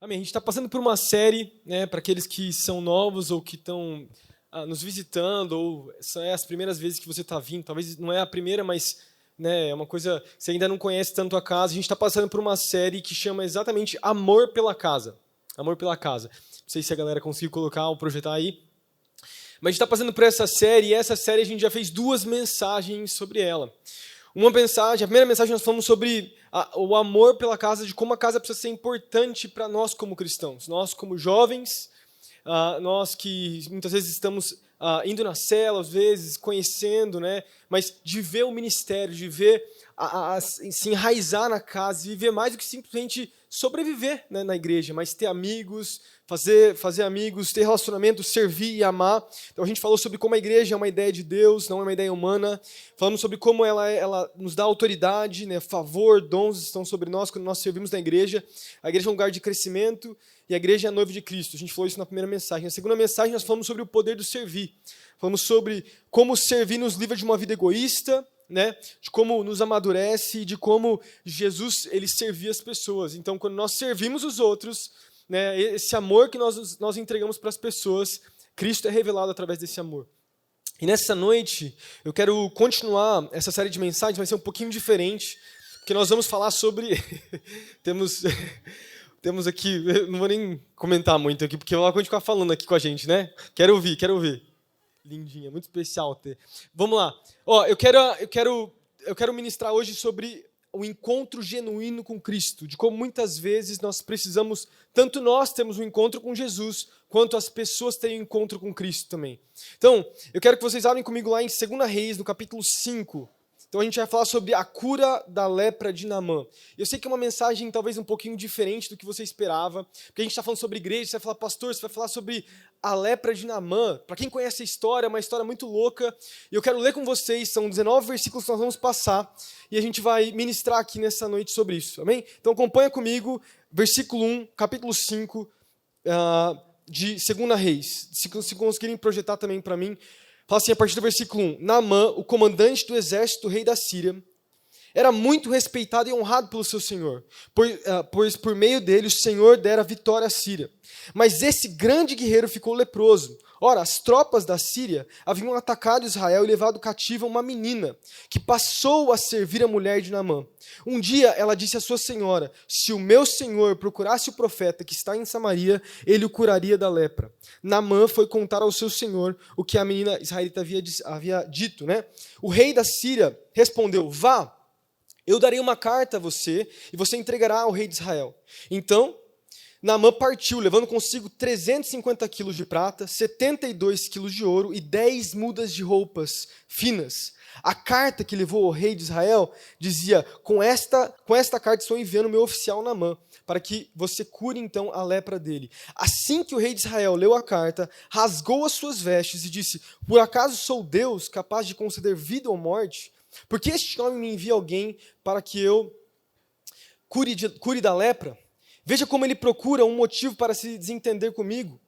Amém. A gente está passando por uma série, né, para aqueles que são novos ou que estão nos visitando, ou são as primeiras vezes que você está vindo. Talvez não é a primeira, mas né, é uma coisa, você ainda não conhece tanto a casa. A gente está passando por uma série que chama exatamente Amor pela Casa. Amor pela Casa. Não sei se a galera conseguiu colocar ou projetar aí. Mas a gente está passando por essa série, e essa série a gente já fez 2 mensagens sobre ela. A primeira mensagem nós falamos sobre o amor pela casa, de como a casa precisa ser importante para nós como cristãos. Nós como jovens, nós que muitas vezes estamos indo na cela, às vezes, conhecendo, né? Mas de ver o ministério, de ver se enraizar na casa, viver mais do que simplesmente sobreviver, né, na igreja, mas ter amigos, fazer amigos, ter relacionamento, servir e amar. Então a gente falou sobre como a igreja é uma ideia de Deus, não é uma ideia humana. Falamos sobre como ela nos dá autoridade, né, favor, dons estão sobre nós quando nós servimos na igreja. A igreja é um lugar de crescimento e a igreja é a noiva de Cristo. A gente falou isso na primeira mensagem. Na segunda mensagem nós falamos sobre o poder do servir. Falamos sobre como servir nos livra de uma vida egoísta, né, de como nos amadurece, de como Jesus ele servia as pessoas. Então, quando nós servimos os outros, né, esse amor que nós entregamos para as pessoas, Cristo é revelado através desse amor. E nessa noite, eu quero continuar essa série de mensagens, vai ser um pouquinho diferente, porque nós vamos falar sobre... temos aqui, não vou nem comentar muito aqui, porque ela vai continuar falando aqui com a gente, né? Quero ouvir. Lindinha, muito especial ter. Vamos lá. Eu quero ministrar hoje sobre o encontro genuíno com Cristo, de como muitas vezes nós precisamos, tanto nós temos um encontro com Jesus, quanto as pessoas têm um encontro com Cristo também. Então, eu quero que vocês abrem comigo lá em 2 Reis, no capítulo 5. Então a gente vai falar sobre a cura da lepra de Naamã. Eu sei que é uma mensagem talvez um pouquinho diferente do que você esperava, porque a gente está falando sobre igreja, você vai falar, pastor, você vai falar sobre a lepra de Naamã. Para quem conhece a história, é uma história muito louca, e eu quero ler com vocês, são 19 versículos que nós vamos passar, e a gente vai ministrar aqui nessa noite sobre isso, amém? Então acompanha comigo, versículo 1, capítulo 5, de 2 Reis. Se conseguirem projetar também para mim, fala assim a partir do versículo 1. Naamã, o comandante do exército do rei da Síria, era muito respeitado e honrado pelo seu senhor, pois por meio dele o Senhor dera vitória à Síria. Mas esse grande guerreiro ficou leproso. Ora, as tropas da Síria haviam atacado Israel e levado cativa uma menina, que passou a servir a mulher de Naamã. Um dia ela disse à sua senhora, se o meu senhor procurasse o profeta que está em Samaria, ele o curaria da lepra. Naamã foi contar ao seu senhor o que a menina israelita havia dito, né? O rei da Síria respondeu, vá, eu darei uma carta a você e você entregará ao rei de Israel. Então, Naamã partiu, levando consigo 350 quilos de prata, 72 quilos de ouro e 10 mudas de roupas finas. A carta que levou ao rei de Israel dizia, com esta carta estou enviando meu oficial Naamã, para que você cure então a lepra dele. Assim que o rei de Israel leu a carta, rasgou as suas vestes e disse, por acaso sou Deus capaz de conceder vida ou morte? Por que este homem me envia alguém para que eu cure da lepra? Veja como ele procura um motivo para se desentender comigo.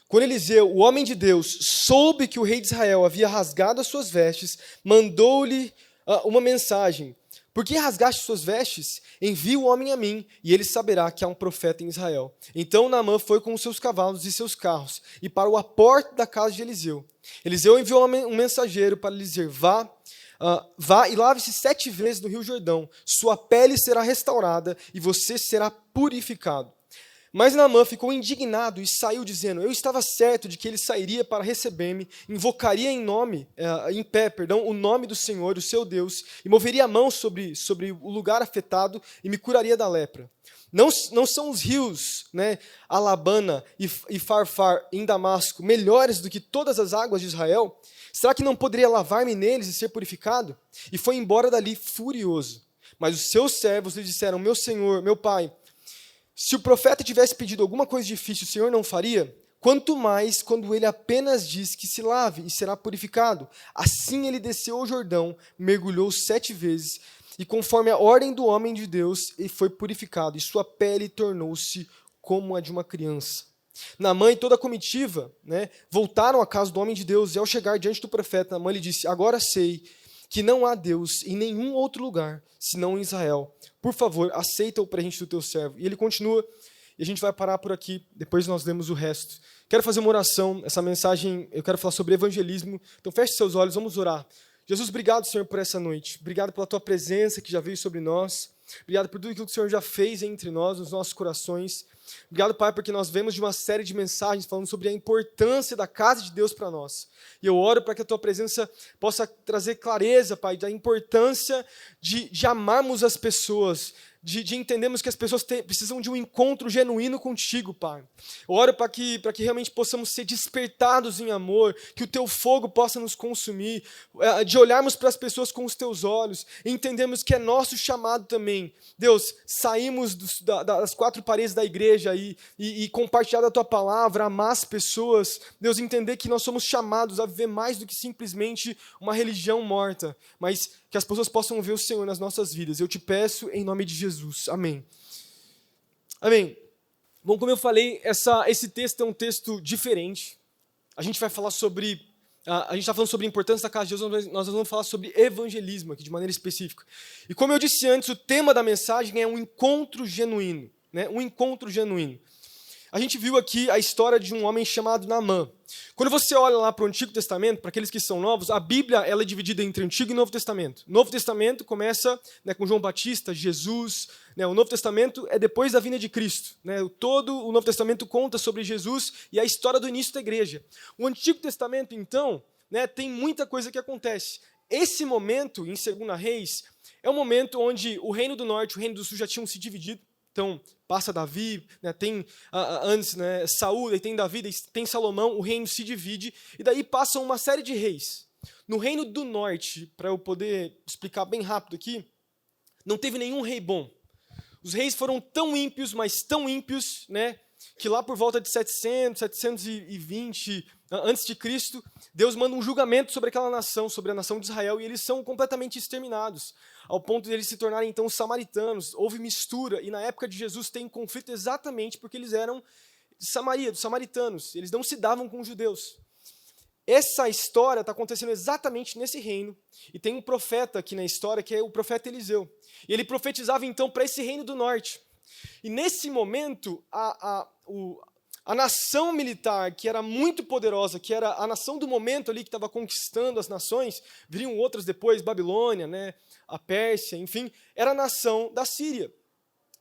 Quando Eliseu, o homem de Deus, soube que o rei de Israel havia rasgado as suas vestes, mandou-lhe uma mensagem. Por que rasgaste suas vestes? Envie o homem a mim, e ele saberá que há um profeta em Israel. Então Naamã foi com os seus cavalos e seus carros, e parou à porta da casa de Eliseu. Eliseu enviou um mensageiro para lhe dizer, vá e lave-se 7 vezes no rio Jordão, sua pele será restaurada e você será purificado. Mas Naamã ficou indignado e saiu dizendo, eu estava certo de que ele sairia para receber-me, invocaria em pé, o nome do Senhor, o seu Deus, e moveria a mão sobre o lugar afetado e me curaria da lepra. Não são os rios, né, Alabana e Farfar em Damasco melhores do que todas as águas de Israel? Será que não poderia lavar-me neles e ser purificado? E foi embora dali furioso. Mas os seus servos lhe disseram, meu senhor, meu pai, se o profeta tivesse pedido alguma coisa difícil, o Senhor não faria? Quanto mais quando ele apenas diz que se lave e será purificado. Assim ele desceu ao Jordão, mergulhou 7 vezes, e conforme a ordem do homem de Deus, ele foi purificado, e sua pele tornou-se como a de uma criança. Naamã e toda a comitiva, né, voltaram à casa do homem de Deus, e ao chegar diante do profeta, Naamã lhe disse, agora sei que não há Deus em nenhum outro lugar, senão em Israel. Por favor, aceita o presente do teu servo. E ele continua, e a gente vai parar por aqui, depois nós lemos o resto. Quero fazer uma oração, essa mensagem, eu quero falar sobre evangelismo, então feche seus olhos, vamos orar. Jesus, obrigado, Senhor, por essa noite, obrigado pela Tua presença que já veio sobre nós, obrigado por tudo aquilo que o Senhor já fez entre nós, nos nossos corações. Obrigado, Pai, porque nós vemos de uma série de mensagens falando sobre a importância da casa de Deus para nós. E eu oro para que a Tua presença possa trazer clareza, Pai, da importância de amarmos as pessoas, de entendermos que as pessoas precisam de um encontro genuíno contigo, Pai. Eu oro para que realmente possamos ser despertados em amor, que o Teu fogo possa nos consumir, de olharmos para as pessoas com os Teus olhos, e entendermos que é nosso chamado também. Deus, saímos das quatro paredes da igreja e compartilhar da Tua palavra, amar as pessoas. Deus, entender que nós somos chamados a viver mais do que simplesmente uma religião morta, mas que as pessoas possam ver o Senhor nas nossas vidas. Eu te peço em nome de Jesus. Amém. Amém. Bom, como eu falei, esse texto é um texto diferente. A gente vai falar sobre... A gente está falando sobre a importância da casa de Deus, nós vamos falar sobre evangelismo aqui, de maneira específica. E como eu disse antes, o tema da mensagem é um encontro genuíno. Né? Um encontro genuíno. A gente viu aqui a história de um homem chamado Naamã. Quando você olha lá para o Antigo Testamento, para aqueles que são novos, a Bíblia ela é dividida entre Antigo e Novo Testamento. O Novo Testamento começa, né, com João Batista, Jesus. Né, o Novo Testamento é depois da vinda de Cristo. Né, todo o Novo Testamento conta sobre Jesus e a história do início da igreja. O Antigo Testamento, então, né, tem muita coisa que acontece. Esse momento, em 2 Reis, é um momento onde o reino do norte e o reino do sul já tinham se dividido. Então, passa Davi, né, tem antes, né, Saul, aí tem Davi, tem Salomão, o reino se divide, e daí passam uma série de reis. No reino do norte, para eu poder explicar bem rápido aqui, não teve nenhum rei bom. Os reis foram tão ímpios, mas tão ímpios, né, que lá por volta de 720 antes de Cristo, Deus manda um julgamento sobre aquela nação, sobre a nação de Israel, e eles são completamente exterminados, ao ponto de eles se tornarem então samaritanos. Houve mistura, e na época de Jesus tem conflito exatamente porque eles eram de Samaria, dos samaritanos, eles não se davam com os judeus. Essa história está acontecendo exatamente nesse reino, e tem um profeta aqui na história, que é o profeta Eliseu, e ele profetizava então para esse reino do norte. E nesse momento, a nação militar, que era muito poderosa, que era a nação do momento ali que estava conquistando as nações, viriam outras depois, Babilônia, né, a Pérsia, enfim, era a nação da Síria.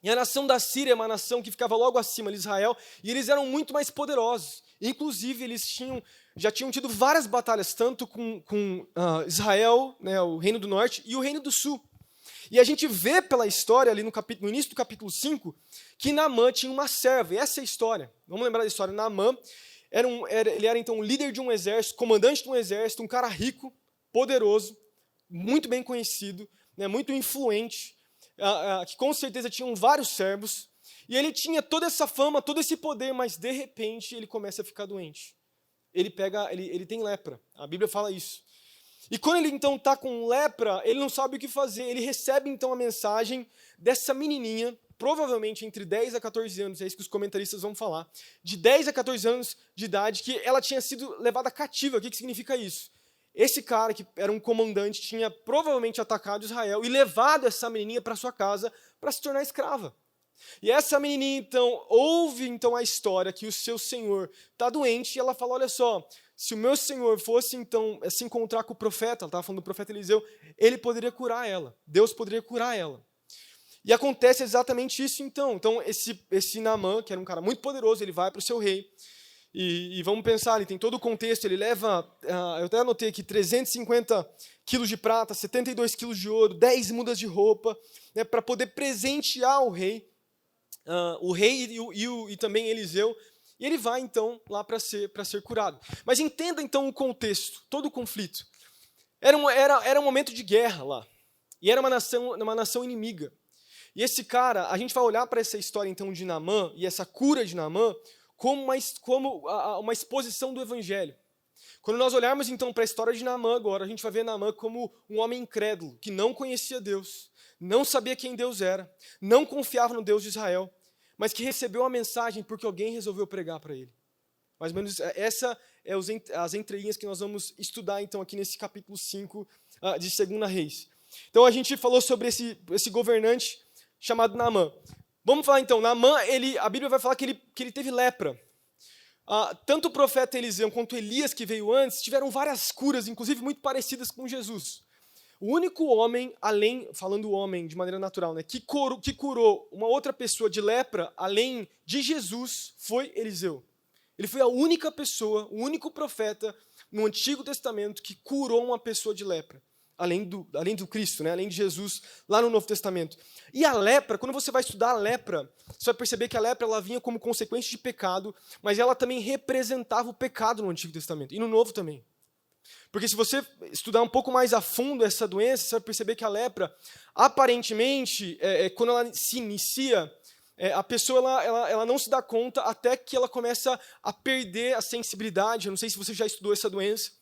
E a nação da Síria é uma nação que ficava logo acima de Israel, e eles eram muito mais poderosos. Inclusive, eles já tinham tido várias batalhas, tanto com Israel, né, o reino do norte, e o reino do sul. E a gente vê pela história, ali no início do capítulo 5, que Naamã tinha uma serva, e essa é a história. Vamos lembrar da história. Naamã, ele era então líder de um exército, comandante de um exército, um cara rico, poderoso, muito bem conhecido, né, muito influente, que com certeza tinham vários servos, e ele tinha toda essa fama, todo esse poder, mas de repente ele começa a ficar doente. Ele tem lepra, a Bíblia fala isso. E quando ele então está com lepra, ele não sabe o que fazer. Ele recebe então a mensagem dessa menininha, provavelmente entre 10 a 14 anos, é isso que os comentaristas vão falar, de 10 a 14 anos de idade, que ela tinha sido levada cativa. O que significa isso? Esse cara, que era um comandante, tinha provavelmente atacado Israel e levado essa menininha para sua casa para se tornar escrava. E essa menininha, então, ouve então a história que o seu senhor está doente, e ela fala, olha só, se o meu senhor fosse, então, se encontrar com o profeta, ela estava falando do profeta Eliseu, ele poderia curar ela, Deus poderia curar ela. E acontece exatamente isso, então. Então, esse Naamã, que era um cara muito poderoso, ele vai para o seu rei, e vamos pensar, ele tem todo o contexto, ele leva, eu até anotei aqui, 350 quilos de prata, 72 quilos de ouro, 10 mudas de roupa, né, para poder presentear o rei e também Eliseu, e ele vai, então, lá para ser curado. Mas entenda, então, o contexto, todo o conflito. Era um momento de guerra lá, e era uma nação inimiga. E esse cara, a gente vai olhar para essa história, então, de Naamã, e essa cura de Naamã, como uma exposição do Evangelho. Quando nós olharmos, então, para a história de Naamã agora, a gente vai ver Naamã como um homem incrédulo, que não conhecia Deus, não sabia quem Deus era, não confiava no Deus de Israel, mas que recebeu a mensagem porque alguém resolveu pregar para ele. Mais ou menos, essa é as entrelinhas que nós vamos estudar, então, aqui nesse capítulo 5 de 2 Reis. Então, a gente falou sobre esse governante chamado Naamã. Vamos falar então, Naamã, a Bíblia vai falar que ele teve lepra. Tanto o profeta Eliseu quanto Elias, que veio antes, tiveram várias curas, inclusive muito parecidas com Jesus. O único homem, falando homem de maneira natural, né, que curou uma outra pessoa de lepra, além de Jesus, foi Eliseu. Ele foi a única pessoa, o único profeta no Antigo Testamento que curou uma pessoa de lepra. Além do Cristo, né? Além de Jesus, lá no Novo Testamento. E a lepra, quando você vai estudar a lepra, você vai perceber que a lepra ela vinha como consequência de pecado, mas ela também representava o pecado no Antigo Testamento, e no Novo também. Porque se você estudar um pouco mais a fundo essa doença, você vai perceber que a lepra, aparentemente, quando ela se inicia, a pessoa ela não se dá conta até que ela começa a perder a sensibilidade. Eu não sei se você já estudou essa doença,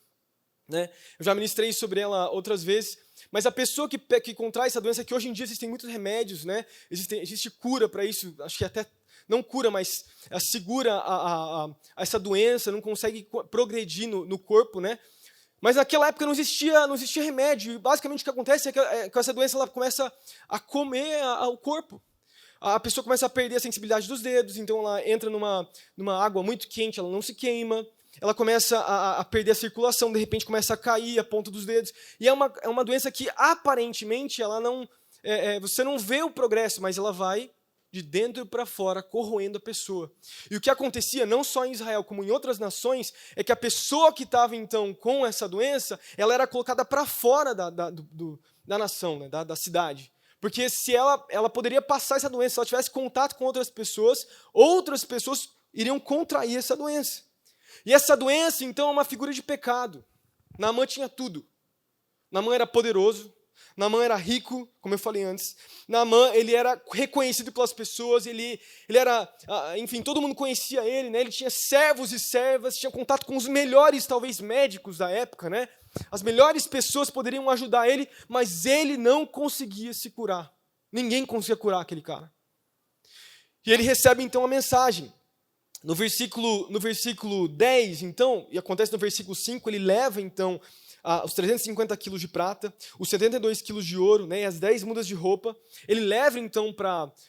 né? Eu já ministrei sobre ela outras vezes, mas a pessoa que contrai essa doença, que hoje em dia existem muitos remédios, né? Existe cura para isso, acho que até não cura, mas segura essa doença, não consegue progredir no corpo, né? Mas naquela época não existia remédio, e basicamente o que acontece é que essa doença ela começa a comer o corpo. A pessoa começa a perder a sensibilidade dos dedos, então ela entra numa água muito quente, ela não se queima. Ela começa a perder a circulação, de repente começa a cair a ponta dos dedos. E é uma doença que, aparentemente, ela não, você não vê o progresso, mas ela vai de dentro para fora, corroendo a pessoa. E o que acontecia, não só em Israel, como em outras nações, é que a pessoa que estava, então, com essa doença, ela era colocada para fora da nação, né, da cidade. Porque se ela poderia passar essa doença, se ela tivesse contato com outras pessoas iriam contrair essa doença. E essa doença, então, é uma figura de pecado. Naamã tinha tudo. Naamã era poderoso. Naamã era rico, como eu falei antes. Naamã, ele era reconhecido pelas pessoas. Ele era, enfim, todo mundo conhecia ele, né? Ele tinha servos e servas, tinha contato com os melhores, talvez, médicos da época, né? As melhores pessoas poderiam ajudar ele, mas ele não conseguia se curar. Ninguém conseguia curar aquele cara. E ele recebe, então, a mensagem. No versículo 10, então, e acontece no versículo 5, ele leva, então, os 350 quilos de prata, os 72 quilos de ouro, né, e as 10 mudas de roupa. Ele leva, então,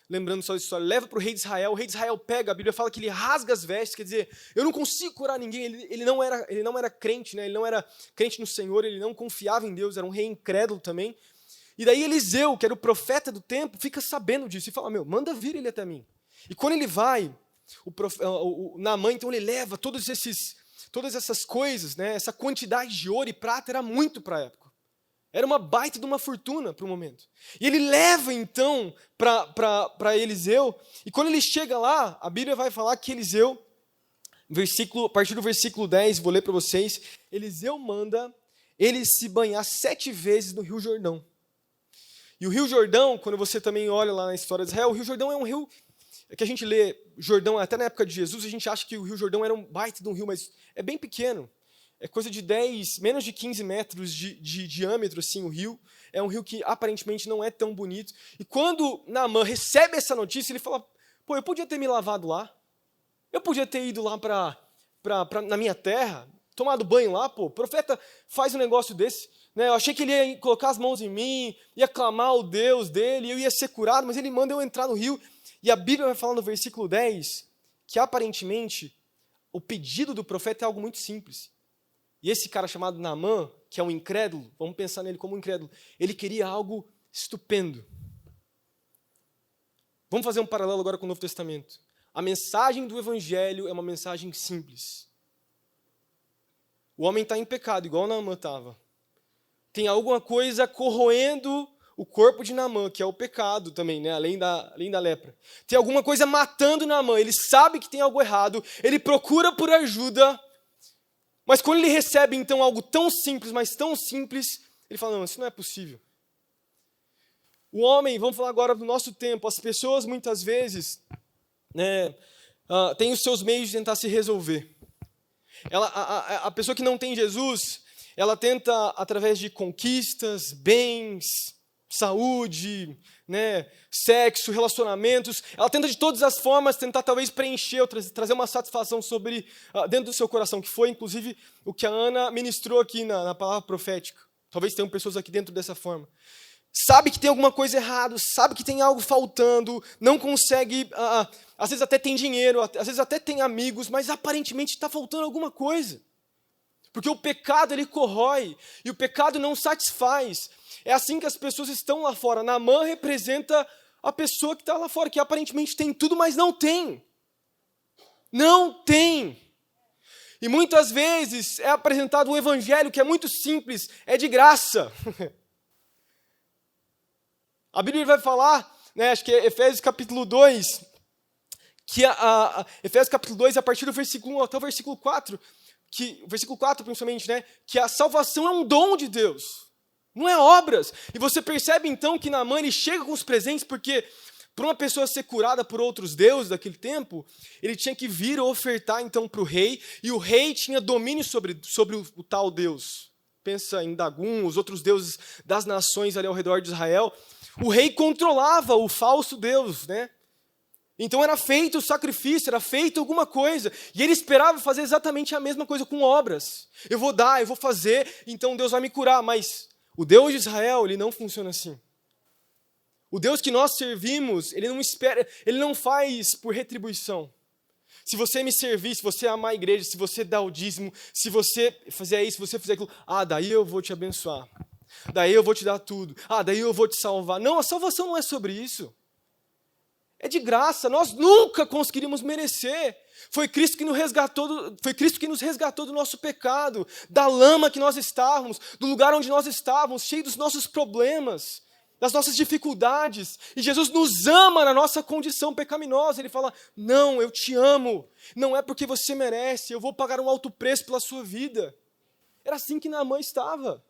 lembrando só a história, leva para o rei de Israel. O rei de Israel pega, a Bíblia fala que ele rasga as vestes, quer dizer, eu não consigo curar ninguém. Ele não era crente, né, ele não era crente no Senhor, ele não confiava em Deus, era um rei incrédulo também. E daí Eliseu, que era o profeta do tempo, fica sabendo disso e fala, manda vir ele até mim. E quando ele vai, o Naamã, então, ele leva todas essas coisas, né? Essa quantidade de ouro e prata era muito para a época. Era uma baita de uma fortuna para o momento. E ele leva, então, para Eliseu, e quando ele chega lá, a Bíblia vai falar que Eliseu, a partir do versículo 10, vou ler para vocês, Eliseu manda ele se banhar 7 vezes no Rio Jordão. E o Rio Jordão, quando você também olha lá na história de Israel, o Rio Jordão é um rio que a gente lê Jordão, até na época de Jesus, a gente acha que o Rio Jordão era um baita de um rio, mas é bem pequeno. É coisa de menos de 15 metros de diâmetro, assim, o rio. É um rio que aparentemente não é tão bonito. E quando Naamã recebe essa notícia, ele fala, eu podia ter me lavado lá. Eu podia ter ido lá na minha terra, tomado banho lá, o profeta faz um negócio desse. Né? Eu achei que ele ia colocar as mãos em mim, ia clamar o Deus dele, eu ia ser curado, mas ele manda eu entrar no rio. E a Bíblia vai falar no versículo 10 que, aparentemente, o pedido do profeta é algo muito simples. E esse cara chamado Naamã, que é um incrédulo, vamos pensar nele como um incrédulo, ele queria algo estupendo. Vamos fazer um paralelo agora com o Novo Testamento. A mensagem do Evangelho é uma mensagem simples. O homem está em pecado, igual Naamã estava. Tem alguma coisa corroendo o corpo de Naamã, que é o pecado também, né? além da lepra. Tem alguma coisa matando Naamã, ele sabe que tem algo errado, ele procura por ajuda, mas quando ele recebe então algo tão simples, mas tão simples, ele fala, não, isso não é possível. O homem, vamos falar agora do nosso tempo, as pessoas muitas vezes têm os seus meios de tentar se resolver. A pessoa que não tem Jesus, ela tenta através de conquistas, bens, saúde, né, sexo, relacionamentos, ela tenta de todas as formas tentar talvez preencher, ou trazer uma satisfação dentro do seu coração, que foi inclusive o que a Ana ministrou aqui na palavra profética. Talvez tenham pessoas aqui dentro dessa forma. sabe que tem alguma coisa errada, sabe que tem algo faltando, não consegue, às vezes até tem dinheiro, às vezes até tem amigos, mas aparentemente está faltando alguma coisa. Porque o pecado, ele corrói, e o pecado não satisfaz. É assim que as pessoas estão lá fora. Naamã representa a pessoa que está lá fora, que aparentemente tem tudo, mas não tem. Não tem. E muitas vezes é apresentado um evangelho que é muito simples, é de graça. A Bíblia vai falar, né, acho que é Efésios capítulo 2, que Efésios capítulo 2, a partir do versículo 1 até o versículo 4, o versículo 4 principalmente, né, que a salvação é um dom de Deus, não é obras. E você percebe então que Naamã ele chega com os presentes, porque para uma pessoa ser curada por outros deuses daquele tempo, ele tinha que vir ofertar então para o rei, e o rei tinha domínio sobre o tal Deus. Pensa em Dagum, os outros deuses das nações ali ao redor de Israel. O rei controlava o falso Deus, né? Então era feito o sacrifício, era feito alguma coisa. E ele esperava fazer exatamente a mesma coisa com obras. Eu vou dar, eu vou fazer, então Deus vai me curar. Mas o Deus de Israel, ele não funciona assim. O Deus que nós servimos, ele não espera, ele não faz por retribuição. Se você me servir, se você amar a igreja, se você dar o dízimo, se você fizer isso, se você fizer aquilo, daí eu vou te abençoar. Daí eu vou te dar tudo. Daí eu vou te salvar. Não, a salvação não é sobre isso. É de graça, nós nunca conseguiríamos merecer. Foi Cristo que nos resgatou do nosso pecado, da lama que nós estávamos, do lugar onde nós estávamos, cheio dos nossos problemas, das nossas dificuldades. E Jesus nos ama na nossa condição pecaminosa. Ele fala, não, eu te amo. Não é porque você merece, eu vou pagar um alto preço pela sua vida. Era assim que Naamã estava.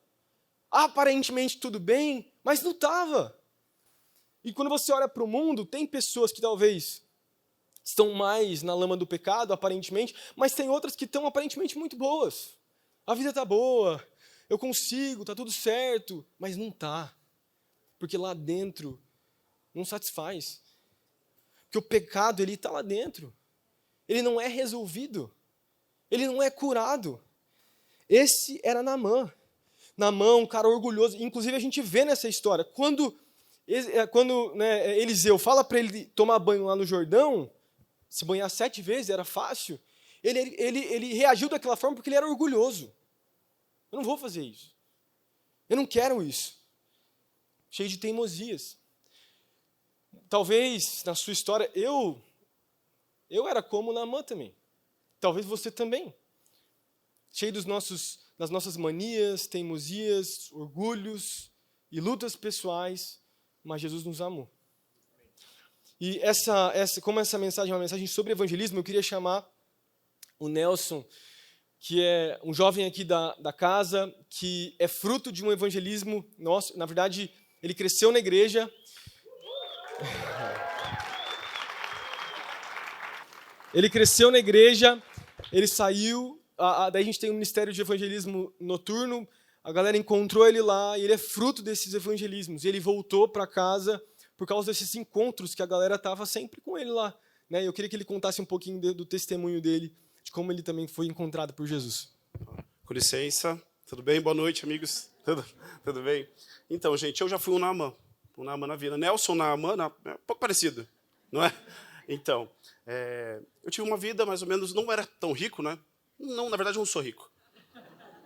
Aparentemente tudo bem, mas não estava. E quando você olha para o mundo, tem pessoas que talvez estão mais na lama do pecado, aparentemente, mas tem outras que estão aparentemente muito boas. A vida está boa, eu consigo, está tudo certo, mas não está. Porque lá dentro não satisfaz. Porque o pecado, ele está lá dentro. Ele não é resolvido. Ele não é curado. Esse era Naamã. Naamã, um cara orgulhoso. Inclusive, a gente vê nessa história, quando Eliseu fala para ele tomar banho lá no Jordão, se banhar 7 vezes era fácil, ele reagiu daquela forma porque ele era orgulhoso. Eu não vou fazer isso. Eu não quero isso. Cheio de teimosias. Talvez, na sua história, eu era como Naamã também. Talvez você também. Cheio das nossas manias, teimosias, orgulhos e lutas pessoais, mas Jesus nos amou. E como essa mensagem é uma mensagem sobre evangelismo, eu queria chamar o Nelson, que é um jovem aqui da casa, que é fruto de um evangelismo nosso. Na verdade, ele cresceu na igreja. Ele saiu, daí a gente tem um ministério de evangelismo noturno, a galera encontrou ele lá, e ele é fruto desses evangelismos. E ele voltou para casa por causa desses encontros que a galera estava sempre com ele lá. Né? Eu queria que ele contasse um pouquinho do testemunho dele, de como ele também foi encontrado por Jesus. Com licença, tudo bem? Boa noite, amigos. Tudo bem? Então, gente, eu já fui um Naamã na vida. Nelson Naamã, é um pouco parecido, não é? Então, eu tive uma vida mais ou menos, não era tão rico, né? Não, na verdade, eu não sou rico.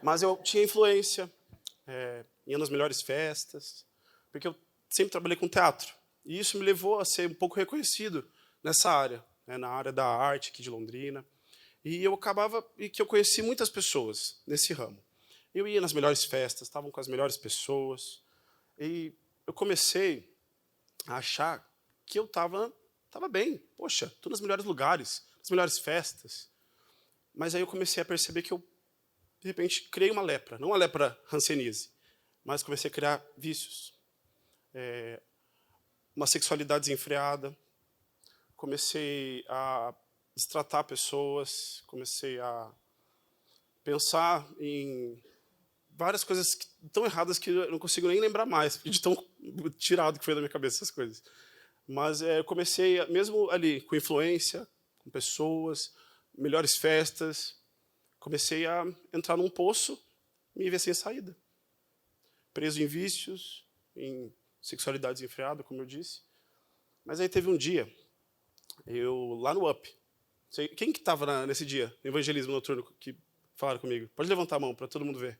Mas eu tinha influência, ia nas melhores festas, porque eu sempre trabalhei com teatro. E isso me levou a ser um pouco reconhecido nessa área, né, na área da arte aqui de Londrina. E eu conheci muitas pessoas nesse ramo. Eu ia nas melhores festas, estavam com as melhores pessoas. E eu comecei a achar que eu estava bem. Poxa, estou nos melhores lugares, nas melhores festas. Mas aí eu comecei a perceber que eu, de repente, criei uma lepra. Não uma lepra hanseníase, mas comecei a criar vícios. Uma sexualidade desenfreada. Comecei a destratar pessoas. Comecei a pensar em várias coisas tão erradas que eu não consigo nem lembrar mais, de tão tirado que foi da minha cabeça essas coisas. Mas eu comecei, mesmo ali, com influência, com pessoas, melhores festas, comecei a entrar num poço e me ver sem saída. Preso em vícios, em sexualidade desenfreada, como eu disse. Mas aí teve um dia, eu lá no UP, quem que estava nesse dia, no evangelismo noturno, que falaram comigo? Pode levantar a mão para todo mundo ver.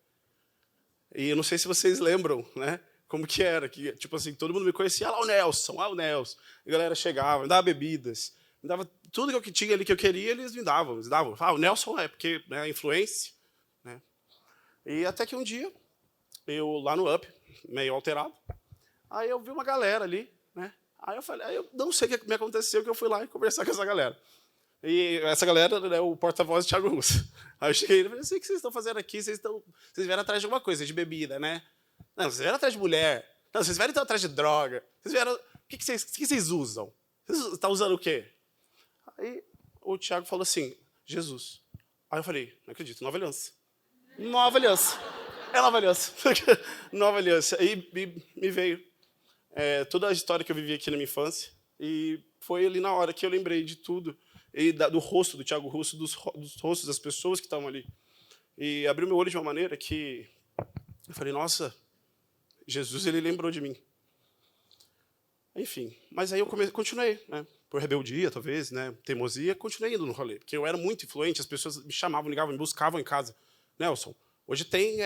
E eu não sei se vocês lembram, né? Como que era, que tipo assim, todo mundo me conhecia, ah lá o Nelson, ah o Nelson. A galera chegava, me dava bebidas, me dava tudo que eu tinha ali que eu queria, eles me davam. Ah, o Nelson é porque é influência, né? E até que um dia, eu lá no UP, meio alterado, aí eu vi uma galera ali, né? Aí eu não sei o que me aconteceu, que eu fui lá e conversar com essa galera. E essa galera é o porta-voz de Thiago Russo. Aí eu cheguei e falei, sei o que vocês estão fazendo aqui, vocês vieram atrás de alguma coisa, de bebida, né? Não, vocês vieram atrás de mulher. Não, vocês vieram então atrás de droga. Vocês vieram... O que vocês usam? Vocês estão usando o quê? Aí o Thiago falou assim, Jesus. Aí eu falei, não acredito, Nova Aliança. Nova Aliança. É Nova Aliança. Nova Aliança. Aí me veio toda a história que eu vivi aqui na minha infância. E foi ali na hora que eu lembrei de tudo. E do rosto do Thiago Russo, dos rostos das pessoas que estavam ali. E abriu meu olho de uma maneira que eu falei, nossa, Jesus, ele lembrou de mim. Enfim, mas aí eu continuei, né? Por rebeldia, talvez, né? Teimosia, continuei indo no rolê. Porque eu era muito influente, as pessoas me chamavam, ligavam, me buscavam em casa. Nelson, hoje tem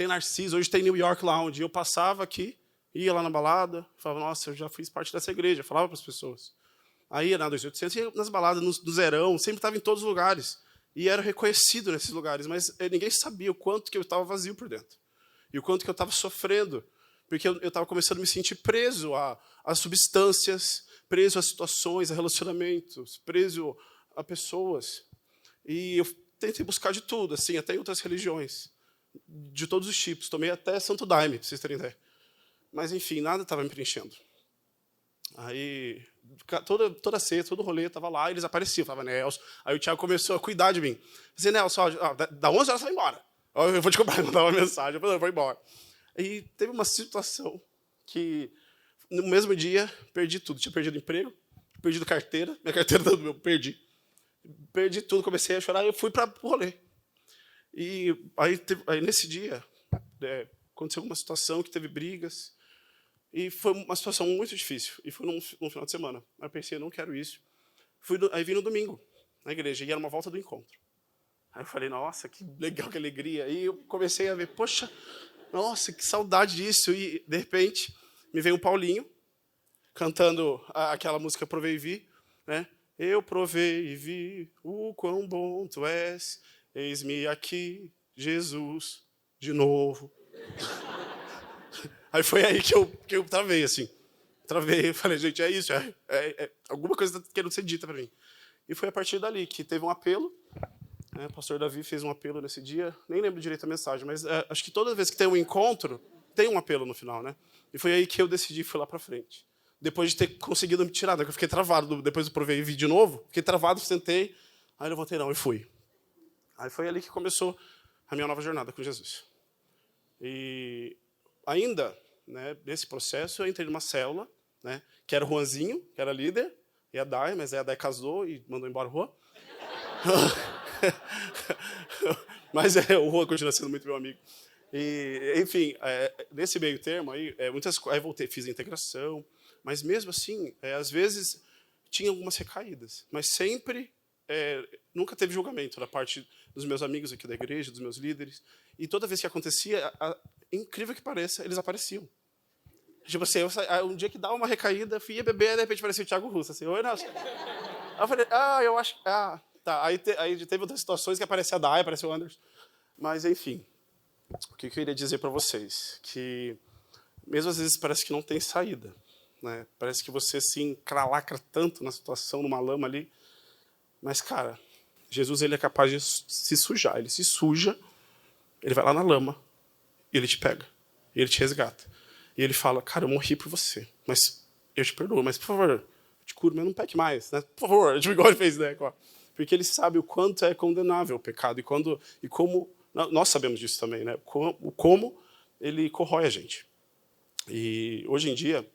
Narciso, hoje tem New York Lounge. E eu passava aqui, ia lá na balada, falava, nossa, eu já fiz parte dessa igreja, falava para as pessoas. Aí, na 2800, ia nas baladas, no Zerão, sempre estava em todos os lugares. E era reconhecido nesses lugares, mas ninguém sabia o quanto que eu estava vazio por dentro. E o quanto que eu estava sofrendo, porque eu estava começando a me sentir preso a substâncias, preso a situações, a relacionamentos, preso a pessoas. E eu tentei buscar de tudo, assim, até em outras religiões, de todos os tipos. Tomei até Santo Daime, para vocês terem ideia. Mas, enfim, nada estava me preenchendo. Aí, toda ceia, todo rolê, eu estava lá, eles apareciam, falava, Nelson. Aí o Thiago começou a cuidar de mim. Dizia, Nelson, da 11 horas você vai embora. Eu vou te cobrar, mandar uma mensagem, eu vou embora. E teve uma situação que, no mesmo dia, perdi tudo. Tinha perdido emprego, perdido carteira, minha carteira eu perdi. Perdi tudo, comecei a chorar e eu fui para o rolê. E aí nesse dia, aconteceu uma situação que teve brigas, e foi uma situação muito difícil. E foi num final de semana. Aí eu pensei, eu não quero isso. Aí vim no domingo, na igreja, e era uma volta do encontro. Aí eu falei, nossa, que legal, que alegria. E eu comecei a ver, poxa, nossa, que saudade disso. E, de repente, me veio o Paulinho, cantando aquela música Provei e Vi, né? Eu provei e vi o quão bom tu és, eis-me aqui, Jesus, de novo. Aí foi aí que eu travei, assim. Travei, falei, gente, é isso, alguma coisa está querendo ser dita para mim. E foi a partir dali que teve um apelo, né? O pastor Davi fez um apelo nesse dia, nem lembro direito a mensagem, mas acho que toda vez que tem um encontro, tem um apelo no final, né? E foi aí que eu decidi, fui lá para frente. Depois de ter conseguido me tirar, né? Eu fiquei travado, depois eu provei e vi de novo, fiquei travado, sentei, aí levantei não e fui. Aí foi ali que começou a minha nova jornada com Jesus. E ainda, né, nesse processo, eu entrei numa célula, né, que era o Juanzinho, que era líder, e a Dai, mas aí a Dai casou e mandou embora o Juan. Mas o Juan continua sendo muito meu amigo. E, enfim, nesse meio termo, aí voltei, fiz a integração, mas mesmo assim, às vezes, tinha algumas recaídas, mas sempre, nunca teve julgamento da parte dos meus amigos aqui da igreja, dos meus líderes, e toda vez que acontecia, incrível que pareça, eles apareciam. Tipo assim, um dia que dava uma recaída, ia beber, e de repente aparecia o Thiago Russo, assim, oi, Nelson. Aí eu falei, eu acho, tá. Aí teve outras situações que aparecia a Dai, apareceu o Anderson, mas enfim, o que eu queria dizer para vocês, que mesmo às vezes parece que não tem saída, né? Parece que você se encralacra tanto na situação, numa lama ali, mas, cara, Jesus, ele é capaz de se sujar, ele se suja, ele vai lá na lama, e ele te pega, e ele te resgata. E ele fala, cara, eu morri por você, mas eu te perdoo, mas por favor, eu te curo, mas não peque mais, né? Por favor, tipo, igual ele fez, né? Porque ele sabe o quanto é condenável o pecado, e como, nós sabemos disso também, né? Como ele corrói a gente. E hoje em dia,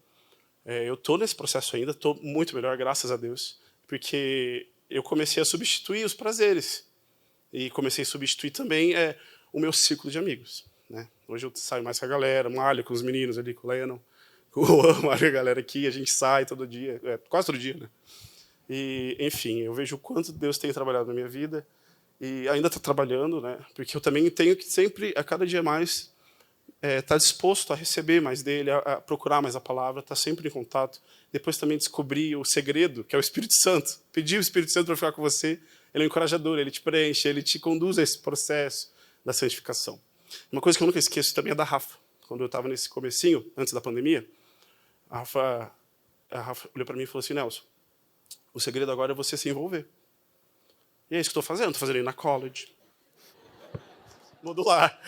eu estou nesse processo ainda, estou muito melhor, graças a Deus, porque eu comecei a substituir os prazeres. E comecei a substituir também o meu círculo de amigos, né? Hoje eu saio mais com a galera, malho com os meninos ali, com o Lennon, Eu amo a galera aqui, a gente sai todo dia, quase todo dia, né? E, enfim, eu vejo o quanto Deus tem trabalhado na minha vida e ainda está trabalhando, né? Porque eu também tenho que sempre, a cada dia mais, estar disposto a receber mais dele, a procurar mais a palavra, estar sempre em contato. Depois também descobrir o segredo, que é o Espírito Santo. Pedir o Espírito Santo para ficar com você, ele é um encorajador, ele te preenche, ele te conduz a esse processo da santificação. Uma coisa que eu nunca esqueço também é da Rafa. Quando eu estava nesse comecinho, antes da pandemia, a Rafa olhou para mim e falou assim, Nelson, o segredo agora é você se envolver. E é isso que eu estou fazendo. Estou fazendo aí na college. Modular.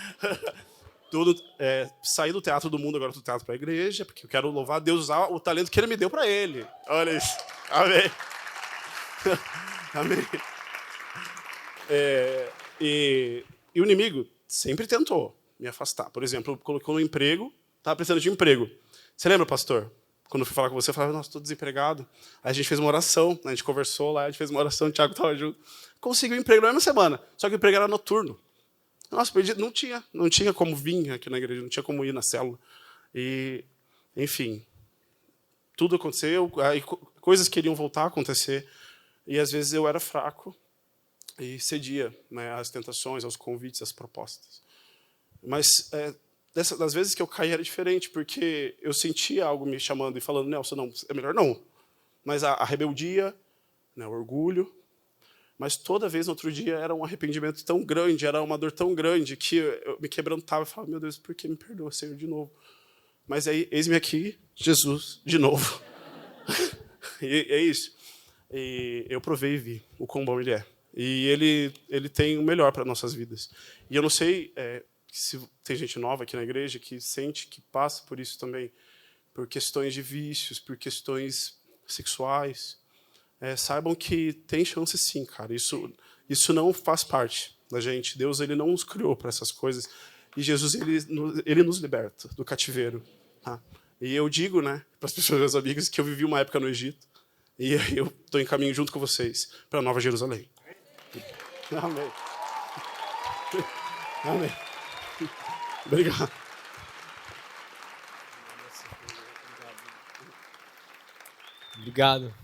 Sair do teatro do mundo agora do teatro para a igreja, porque eu quero louvar a Deus, usar o talento que ele me deu para ele. Olha isso. Amém. Amém. E o inimigo sempre tentou me afastar. Por exemplo, colocou no emprego, estava precisando de emprego. Você lembra, pastor? Quando eu fui falar com você, eu falava, nossa, estou desempregado. Aí a gente fez uma oração, a gente conversou lá, a gente fez uma oração, o Thiago estava junto. Conseguiu emprego na mesma semana, só que o emprego era noturno. Nossa, perdi, não tinha como vir aqui na igreja, não tinha como ir na célula. E, enfim, tudo aconteceu, aí coisas queriam voltar a acontecer, e às vezes eu era fraco e cedia, né, às tentações, aos convites, às propostas. Mas das vezes que eu caí era diferente, porque eu sentia algo me chamando e falando, Nelson, não, é melhor não. Mas a rebeldia, né, o orgulho, mas toda vez no outro dia era um arrependimento tão grande, era uma dor tão grande, que eu me quebrantava e falava, meu Deus, por que me perdoa, Senhor, de novo? Mas aí, eis-me aqui, Jesus, de novo. E é isso. E eu provei e vi o quão bom ele é. E ele tem o melhor para nossas vidas. E eu não sei se tem gente nova aqui na igreja que sente, que passa por isso também, por questões de vícios, por questões sexuais. Saibam que tem chance sim, cara. Isso não faz parte da gente. Deus ele não nos criou para essas coisas. E Jesus ele nos liberta do cativeiro. Tá? E eu digo, né, para as pessoas, meus amigos, que eu vivi uma época no Egito. E eu estou em caminho junto com vocês para a Nova Jerusalém. Amém. Amém. Obrigado. Obrigado.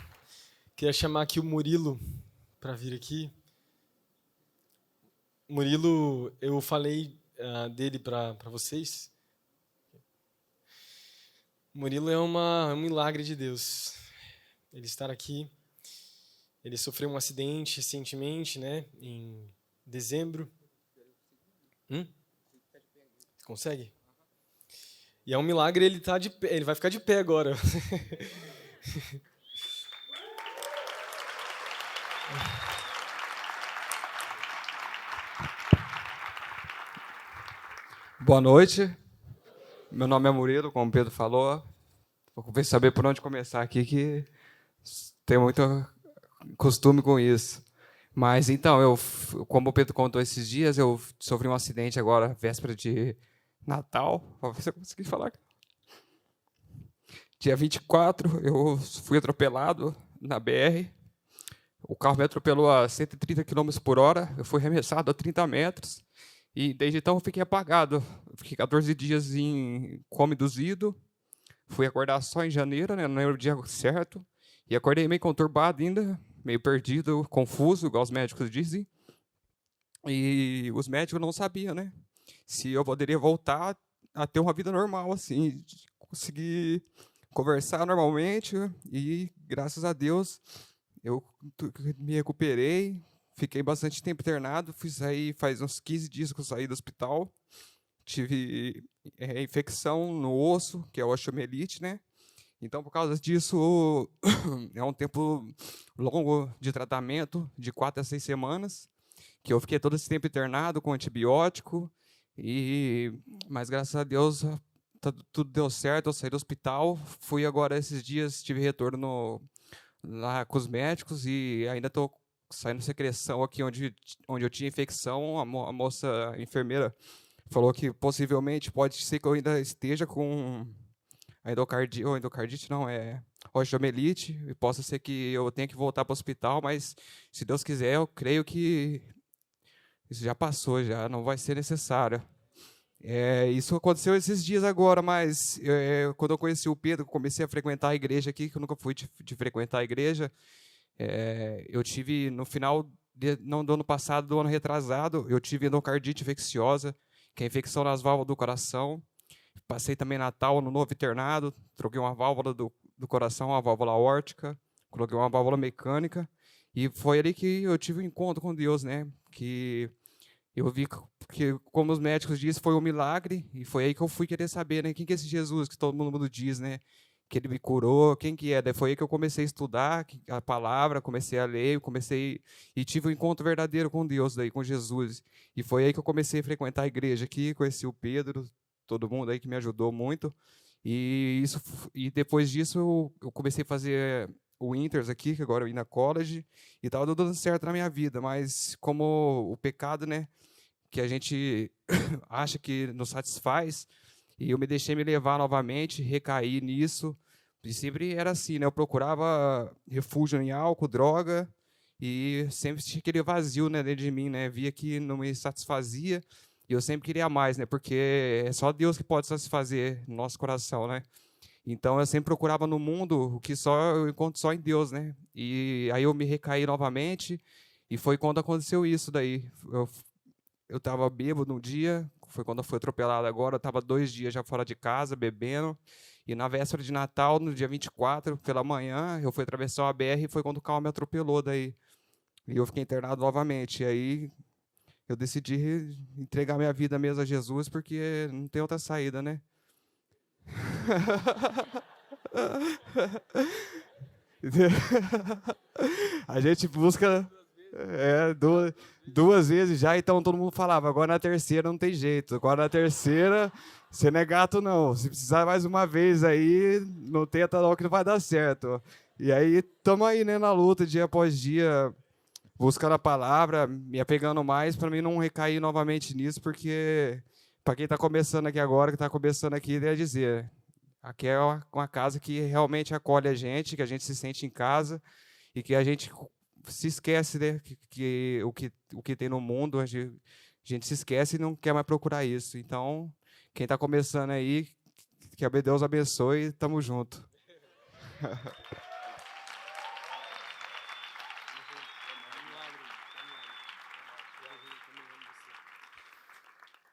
Queria chamar aqui o Murilo para vir aqui. Murilo, eu falei dele para vocês. Murilo é um milagre de Deus. Ele estar aqui. Ele sofreu um acidente recentemente, né? Em dezembro. Consegue? E é um milagre, ele tá de pé, ele vai ficar de pé agora. Boa noite. Meu nome é Murilo, como o Pedro falou. Vou saber por onde começar aqui, que tem muito costume com isso. Mas, então, como o Pedro contou esses dias, eu sofri um acidente agora, véspera de Natal. Vou ver se eu consegui falar. Dia 24, eu fui atropelado na BR. O carro me atropelou a 130 km por hora. Eu fui arremessado a 30 metros. E desde então eu fiquei apagado. Fiquei 14 dias em coma induzido. Fui acordar só em janeiro, né? Não lembro o dia certo. E acordei meio conturbado ainda, meio perdido, confuso, igual os médicos dizem. E os médicos não sabiam, né? Se eu poderia voltar a ter uma vida normal, assim, conseguir conversar normalmente. E, graças a Deus, eu me recuperei. Fiquei bastante tempo internado, fui sair faz uns 15 dias que eu saí do hospital. Tive infecção no osso, que é osteomielite, né? Então, por causa disso, é um tempo longo de tratamento, de 4 a 6 semanas, que eu fiquei todo esse tempo internado com antibiótico, mas graças a Deus tudo deu certo, eu saí do hospital, fui agora esses dias, tive retorno lá com os médicos e ainda estou saindo secreção aqui onde eu tinha infecção. A moça enfermeira falou que possivelmente pode ser que eu ainda esteja com endocardite não, osteomielite, e possa ser que eu tenha que voltar para o hospital, mas se Deus quiser, eu creio que isso já passou, já não vai ser necessário. Isso aconteceu esses dias agora, mas quando eu conheci o Pedro, comecei a frequentar a igreja aqui, que eu nunca fui de frequentar a igreja. Eu tive, no final não do ano passado, do ano retrasado, eu tive endocardite infecciosa, que é infecção nas válvulas do coração. Passei também Natal no novo internado, troquei uma válvula do coração, uma válvula aórtica, coloquei uma válvula mecânica, e foi ali que eu tive um encontro com Deus, né? Que eu vi que, como os médicos dizem, foi um milagre, e foi aí que eu fui querer saber, né? Quem que é esse Jesus que todo mundo diz, né? Que ele me curou, quem que é? Daí foi aí que eu comecei a estudar a palavra, comecei a ler, e tive um encontro verdadeiro com Deus, daí, com Jesus. E foi aí que eu comecei a frequentar a igreja aqui, conheci o Pedro, todo mundo aí que me ajudou muito. E depois disso eu comecei a fazer o Inters aqui, que agora eu vim na college, e estava dando certo na minha vida, mas como o pecado, né, que a gente acha que nos satisfaz, e eu me deixei me levar novamente, recaí nisso, e sempre era assim, né, eu procurava refúgio em álcool, droga, e sempre tinha aquele vazio, né, dentro de mim, né, via que não me satisfazia, e eu sempre queria mais, né, porque é só Deus que pode satisfazer no nosso coração, né. Então eu sempre procurava no mundo o que só eu encontro só em Deus, né? E aí eu me recaí novamente e foi quando aconteceu isso daí. Eu estava bêbado um dia, foi quando eu fui atropelado agora, eu estava 2 dias já fora de casa, bebendo, e na véspera de Natal, no dia 24, pela manhã, eu fui atravessar uma BR e foi quando o carro me atropelou daí. E eu fiquei internado novamente. E aí eu decidi entregar minha vida mesmo a Jesus, porque não tem outra saída, né? A gente busca duas vezes já, então todo mundo falava, agora na terceira não tem jeito, agora na terceira você não é gato não, se precisar mais uma vez aí, não tenta não que não vai dar certo. E aí estamos aí, né, na luta, dia após dia, buscando a palavra, me apegando mais para mim não recair novamente nisso, porque para quem está começando aqui agora, que está começando aqui, ia dizer, aqui é uma casa que realmente acolhe a gente, que a gente se sente em casa e que a gente se esquece, né, que o que tem no mundo, a gente se esquece e não quer mais procurar isso. Então, quem está começando aí, que Deus abençoe, e tamo junto.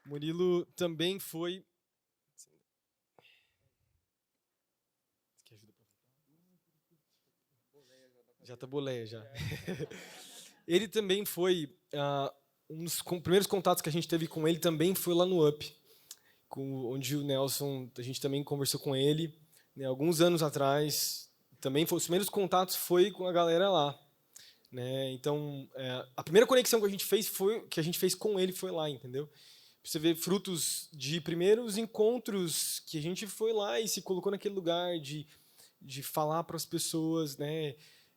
Murilo também foi. Já tá boleia, já. Ele também foi. Um dos primeiros contatos que a gente teve com ele também foi lá no UP, onde o Nelson, a gente também conversou com ele, né, alguns anos atrás. Também foi, os primeiros contatos foi com a galera lá. Né? Então, a primeira conexão que a gente fez com ele foi lá, entendeu? Você vê frutos de primeiros encontros que a gente foi lá e se colocou naquele lugar de falar para as pessoas, né?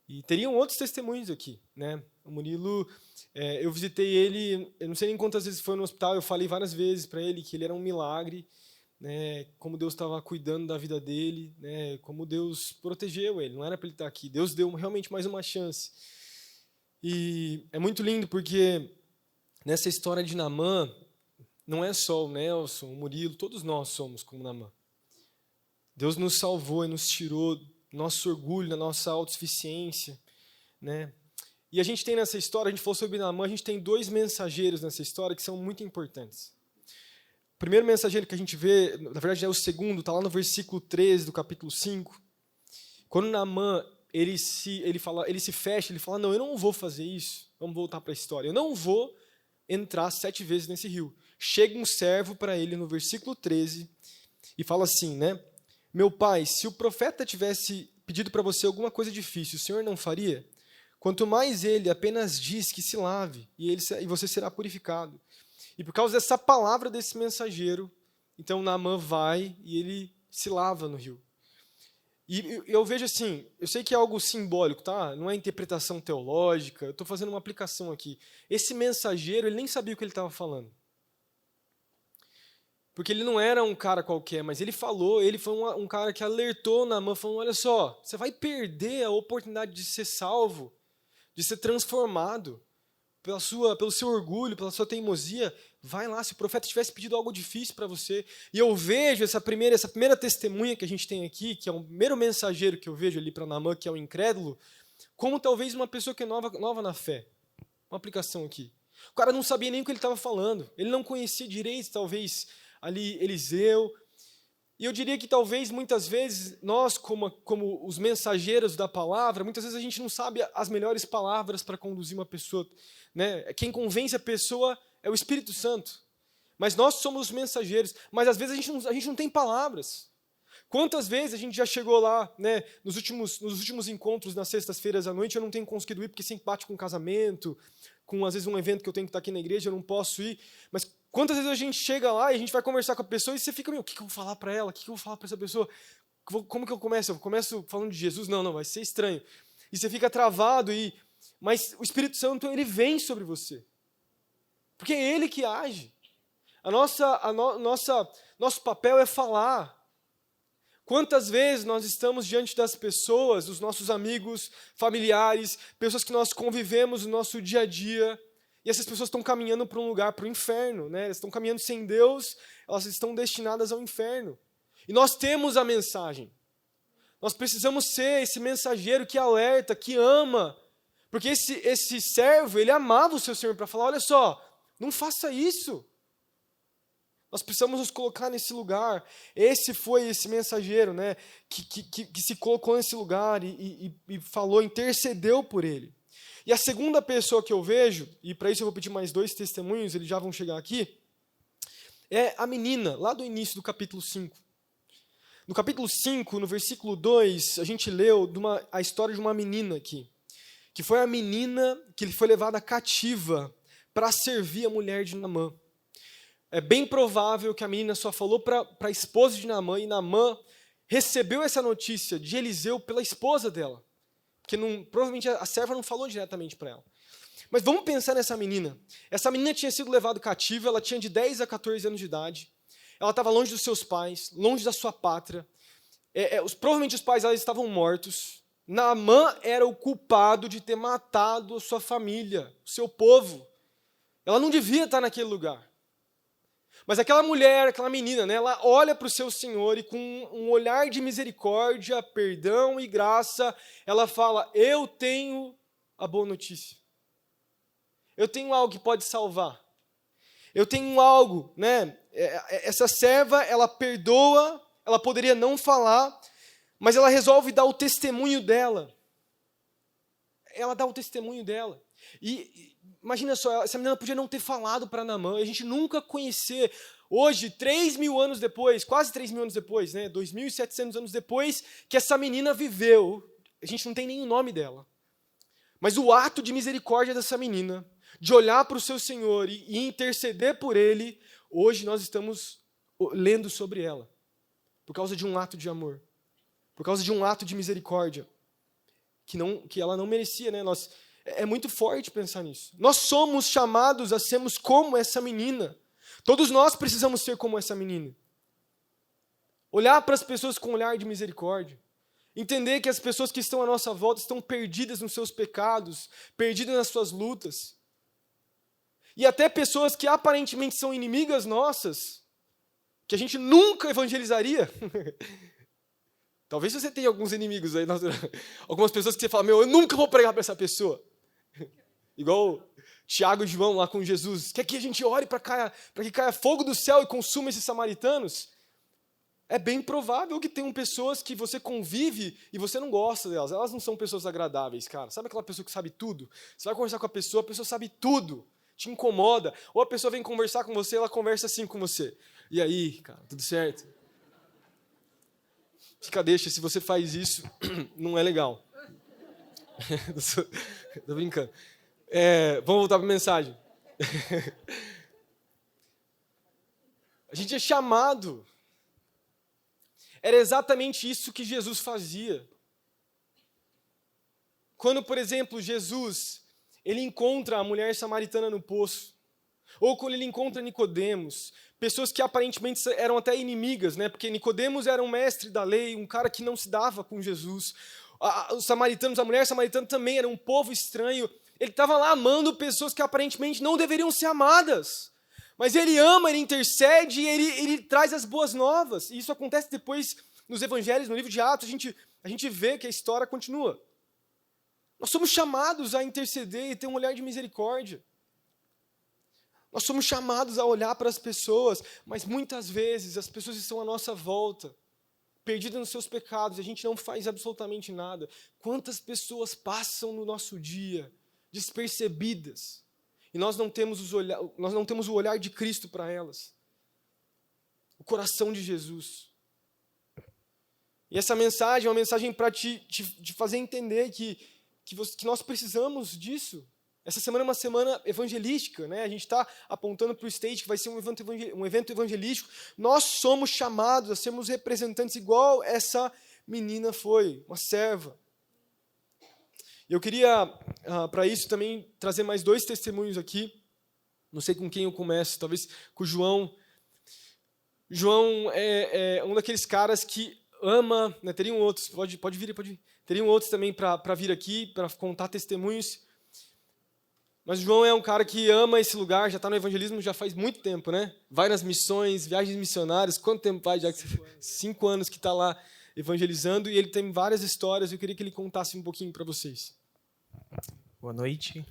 E teriam outros testemunhos aqui, né? O Murilo, eu visitei ele, eu não sei nem quantas vezes foi no hospital, eu falei várias vezes para ele que ele era um milagre, né? Como Deus estava cuidando da vida dele, né? Como Deus protegeu ele, não era para ele estar aqui. Deus deu realmente mais uma chance. E é muito lindo porque nessa história de Naamã, não é só o Nelson, o Murilo, todos nós somos como Naamã. Deus nos salvou e nos tirou do nosso orgulho, da nossa autossuficiência, né? E a gente tem nessa história, a gente falou sobre Naamã, a gente tem 2 mensageiros nessa história que são muito importantes. O primeiro mensageiro que a gente vê, na verdade é o segundo, está lá no versículo 13 do capítulo 5. Quando Naamã ele se fecha, ele fala, não, eu não vou fazer isso, vamos voltar para a história, eu não vou entrar 7 vezes nesse rio. Chega um servo para ele no versículo 13 e fala assim, né? Meu pai, se o profeta tivesse pedido para você alguma coisa difícil, o senhor não faria? Quanto mais ele apenas diz que se lave e você será purificado. E por causa dessa palavra desse mensageiro, então Naamã vai e ele se lava no rio. E eu vejo assim, eu sei que é algo simbólico, tá? Não é interpretação teológica, eu estou fazendo uma aplicação aqui. Esse mensageiro, ele nem sabia o que ele estava falando. Porque ele não era um cara qualquer, mas ele foi um cara que alertou Naamã, falando, olha só, você vai perder a oportunidade de ser salvo, de ser transformado, pelo seu orgulho, pela sua teimosia, vai lá, se o profeta tivesse pedido algo difícil para você. E eu vejo essa primeira testemunha que a gente tem aqui, que é o primeiro mensageiro que eu vejo ali para Naamã, que é o incrédulo, como talvez uma pessoa que é nova na fé. Uma aplicação aqui. O cara não sabia nem o que ele estava falando. Ele não conhecia direito, talvez, ali Eliseu. E eu diria que talvez, muitas vezes, nós, como os mensageiros da palavra, muitas vezes a gente não sabe as melhores palavras para conduzir uma pessoa. Né? Quem convence a pessoa é o Espírito Santo. Mas nós somos os mensageiros. Mas às vezes a gente não tem palavras. Quantas vezes a gente já chegou lá, né, nos últimos encontros, nas sextas-feiras à noite, eu não tenho conseguido ir, porque sempre bate com casamento, com, às vezes, um evento que eu tenho que estar aqui na igreja, eu não posso ir. Mas quantas vezes a gente chega lá e a gente vai conversar com a pessoa e você fica, o que eu vou falar para ela? O que eu vou falar para essa pessoa? Como que eu começo? Eu começo falando de Jesus? Não, vai ser estranho. E você fica travado, mas o Espírito Santo, ele vem sobre você. Porque é ele que age. Nosso papel é falar. Quantas vezes nós estamos diante das pessoas, dos nossos amigos, familiares, pessoas que nós convivemos no nosso dia a dia, e essas pessoas estão caminhando para um lugar, para o inferno, né? Elas estão caminhando sem Deus, elas estão destinadas ao inferno. E nós temos a mensagem. Nós precisamos ser esse mensageiro que alerta, que ama. Porque esse servo, ele amava o seu senhor para falar, olha só, não faça isso. Nós precisamos nos colocar nesse lugar. Esse foi esse mensageiro, né, que se colocou nesse lugar e falou, intercedeu por ele. E a segunda pessoa que eu vejo, e para isso eu vou pedir mais 2 testemunhos, eles já vão chegar aqui, é a menina, lá do início do capítulo 5. No capítulo 5, no versículo 2, a gente leu a história de uma menina aqui, que foi a menina que foi levada cativa para servir a mulher de Naamã. É bem provável que a menina só falou para a esposa de Naamã, e Naamã recebeu essa notícia de Eliseu pela esposa dela. Porque provavelmente a serva não falou diretamente para ela. Mas vamos pensar nessa menina. Essa menina tinha sido levada cativa, ela tinha de 10 a 14 anos de idade. Ela estava longe dos seus pais, longe da sua pátria. Provavelmente os pais dela estavam mortos. Naamã era o culpado de ter matado a sua família, o seu povo. Ela não devia estar naquele lugar. Mas aquela mulher, aquela menina, né, ela olha para o seu Senhor e com um olhar de misericórdia, perdão e graça, ela fala, eu tenho a boa notícia. Eu tenho algo que pode salvar. Eu tenho algo, né? Essa serva, ela perdoa, ela poderia não falar, mas ela resolve dar o testemunho dela. Ela dá o testemunho dela. E imagina só, essa menina podia não ter falado para Naamã, a gente nunca conhecer. Hoje, 3.000 anos depois, quase 3.000 anos depois, né, 2.700 anos depois, que essa menina viveu, a gente não tem nem o nome dela. Mas o ato de misericórdia dessa menina, de olhar para o seu Senhor e interceder por ele, hoje nós estamos lendo sobre ela. Por causa de um ato de amor. Por causa de um ato de misericórdia. Que ela não merecia, né? É muito forte pensar nisso. Nós somos chamados a sermos como essa menina. Todos nós precisamos ser como essa menina. Olhar para as pessoas com um olhar de misericórdia. Entender que as pessoas que estão à nossa volta estão perdidas nos seus pecados, perdidas nas suas lutas. E até pessoas que aparentemente são inimigas nossas, que a gente nunca evangelizaria. Talvez você tenha alguns inimigos aí, algumas pessoas que você fala, eu nunca vou pregar para essa pessoa. Igual Tiago e João lá com Jesus. Quer que a gente ore para que caia fogo do céu e consuma esses samaritanos? É bem provável que tenham pessoas que você convive e você não gosta delas. Elas não são pessoas agradáveis, cara. Sabe aquela pessoa que sabe tudo? Você vai conversar com a pessoa sabe tudo. Te incomoda. Ou a pessoa vem conversar com você, ela conversa assim com você. E aí, cara, tudo certo? Deixa, se você faz isso, não é legal. Tô brincando. Vamos voltar para a mensagem. A gente é chamado. Era exatamente isso que Jesus fazia. Quando, por exemplo, Jesus, ele encontra a mulher samaritana no poço, ou quando ele encontra Nicodemos, pessoas que aparentemente eram até inimigas, né? Porque Nicodemos era um mestre da lei, um cara que não se dava com Jesus. Os samaritanos, a mulher samaritana também era um povo estranho. Ele estava lá amando pessoas que aparentemente não deveriam ser amadas. Mas ele ama, ele intercede e ele traz as boas novas. E isso acontece depois nos evangelhos, no livro de Atos, a gente vê que a história continua. Nós somos chamados a interceder e ter um olhar de misericórdia. Nós somos chamados a olhar para as pessoas, mas muitas vezes as pessoas estão à nossa volta, perdidas nos seus pecados, e a gente não faz absolutamente nada. Quantas pessoas passam no nosso dia despercebidas, e nós não temos o olhar de Cristo para elas, o coração de Jesus. E essa mensagem é uma mensagem para te fazer entender que nós precisamos disso. Essa semana é uma semana evangelística, né? A gente está apontando para o stage que vai ser um evento evangelístico. Nós somos chamados a sermos representantes igual essa menina foi, uma serva. Eu queria, para isso, também trazer mais 2 testemunhos aqui. Não sei com quem eu começo, talvez com o João. João é um daqueles caras que ama, né? Teriam outros, pode vir. Teriam outros também para vir aqui, para contar testemunhos. Mas o João é um cara que ama esse lugar, já está no evangelismo já faz muito tempo, né? Vai nas missões, viagens missionárias. Quanto tempo faz? Já 5 anos que está lá evangelizando, e ele tem várias histórias. Eu queria que ele contasse um pouquinho para vocês. Boa noite.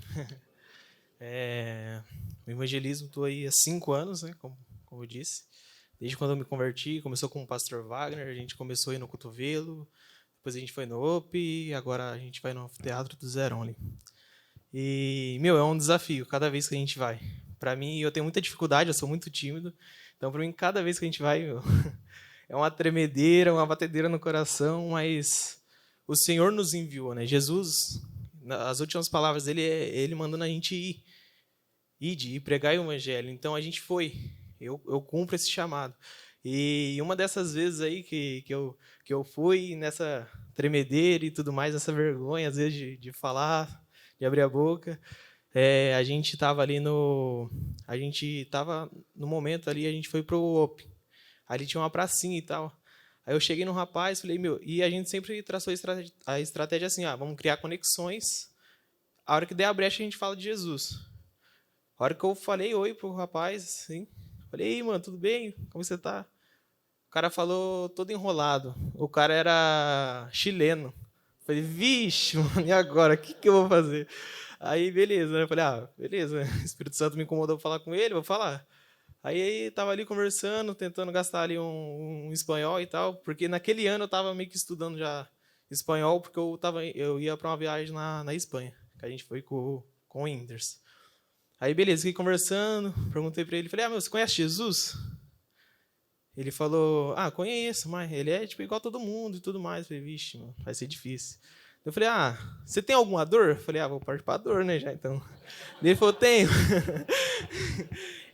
O evangelismo estou aí há 5 anos, né? Como eu disse. Desde quando eu me converti, começou com o pastor Wagner, a gente começou aí no Cotovelo, depois a gente foi no OP, e agora a gente vai no Teatro do Zerão ali. E, é um desafio cada vez que a gente vai. Para mim, eu tenho muita dificuldade, eu sou muito tímido. Então, para mim, cada vez que a gente vai, é uma tremedeira, uma batedeira no coração, mas o Senhor nos enviou, né? Jesus, as últimas palavras dele é ele mandando a gente ir pregar o evangelho. Então, a gente foi. Eu cumpro esse chamado. E uma dessas vezes aí que eu fui nessa tremedeira e tudo mais, essa vergonha, às vezes, de falar, de abrir a boca. A gente estava ali no momento ali, a gente foi pro OP. Ali tinha uma pracinha e tal. Aí eu cheguei no rapaz, falei, e a gente sempre traçou a estratégia assim, vamos criar conexões. A hora que der a brecha, a gente fala de Jesus. A hora que eu falei oi pro rapaz, assim, falei, ei, mano, tudo bem? Como você tá? O cara falou todo enrolado. O cara era chileno. Falei, vixe, mano, e agora? O que eu vou fazer? Aí, beleza, né? Falei, beleza. O Espírito Santo me incomodou para falar com ele, vou falar. Aí, tava ali conversando, tentando gastar ali um espanhol e tal, porque naquele ano eu tava meio que estudando já espanhol, porque eu ia para uma viagem na Espanha, que a gente foi com o Inders. Aí, beleza, fiquei conversando, perguntei para ele, falei, você conhece Jesus? Ele falou, conheço, mas ele é tipo igual a todo mundo e tudo mais. Eu falei, vixe, mano, vai ser difícil. Eu falei, você tem alguma dor? Eu falei, vou partir pra dor, né, já, então. Ele falou, tenho.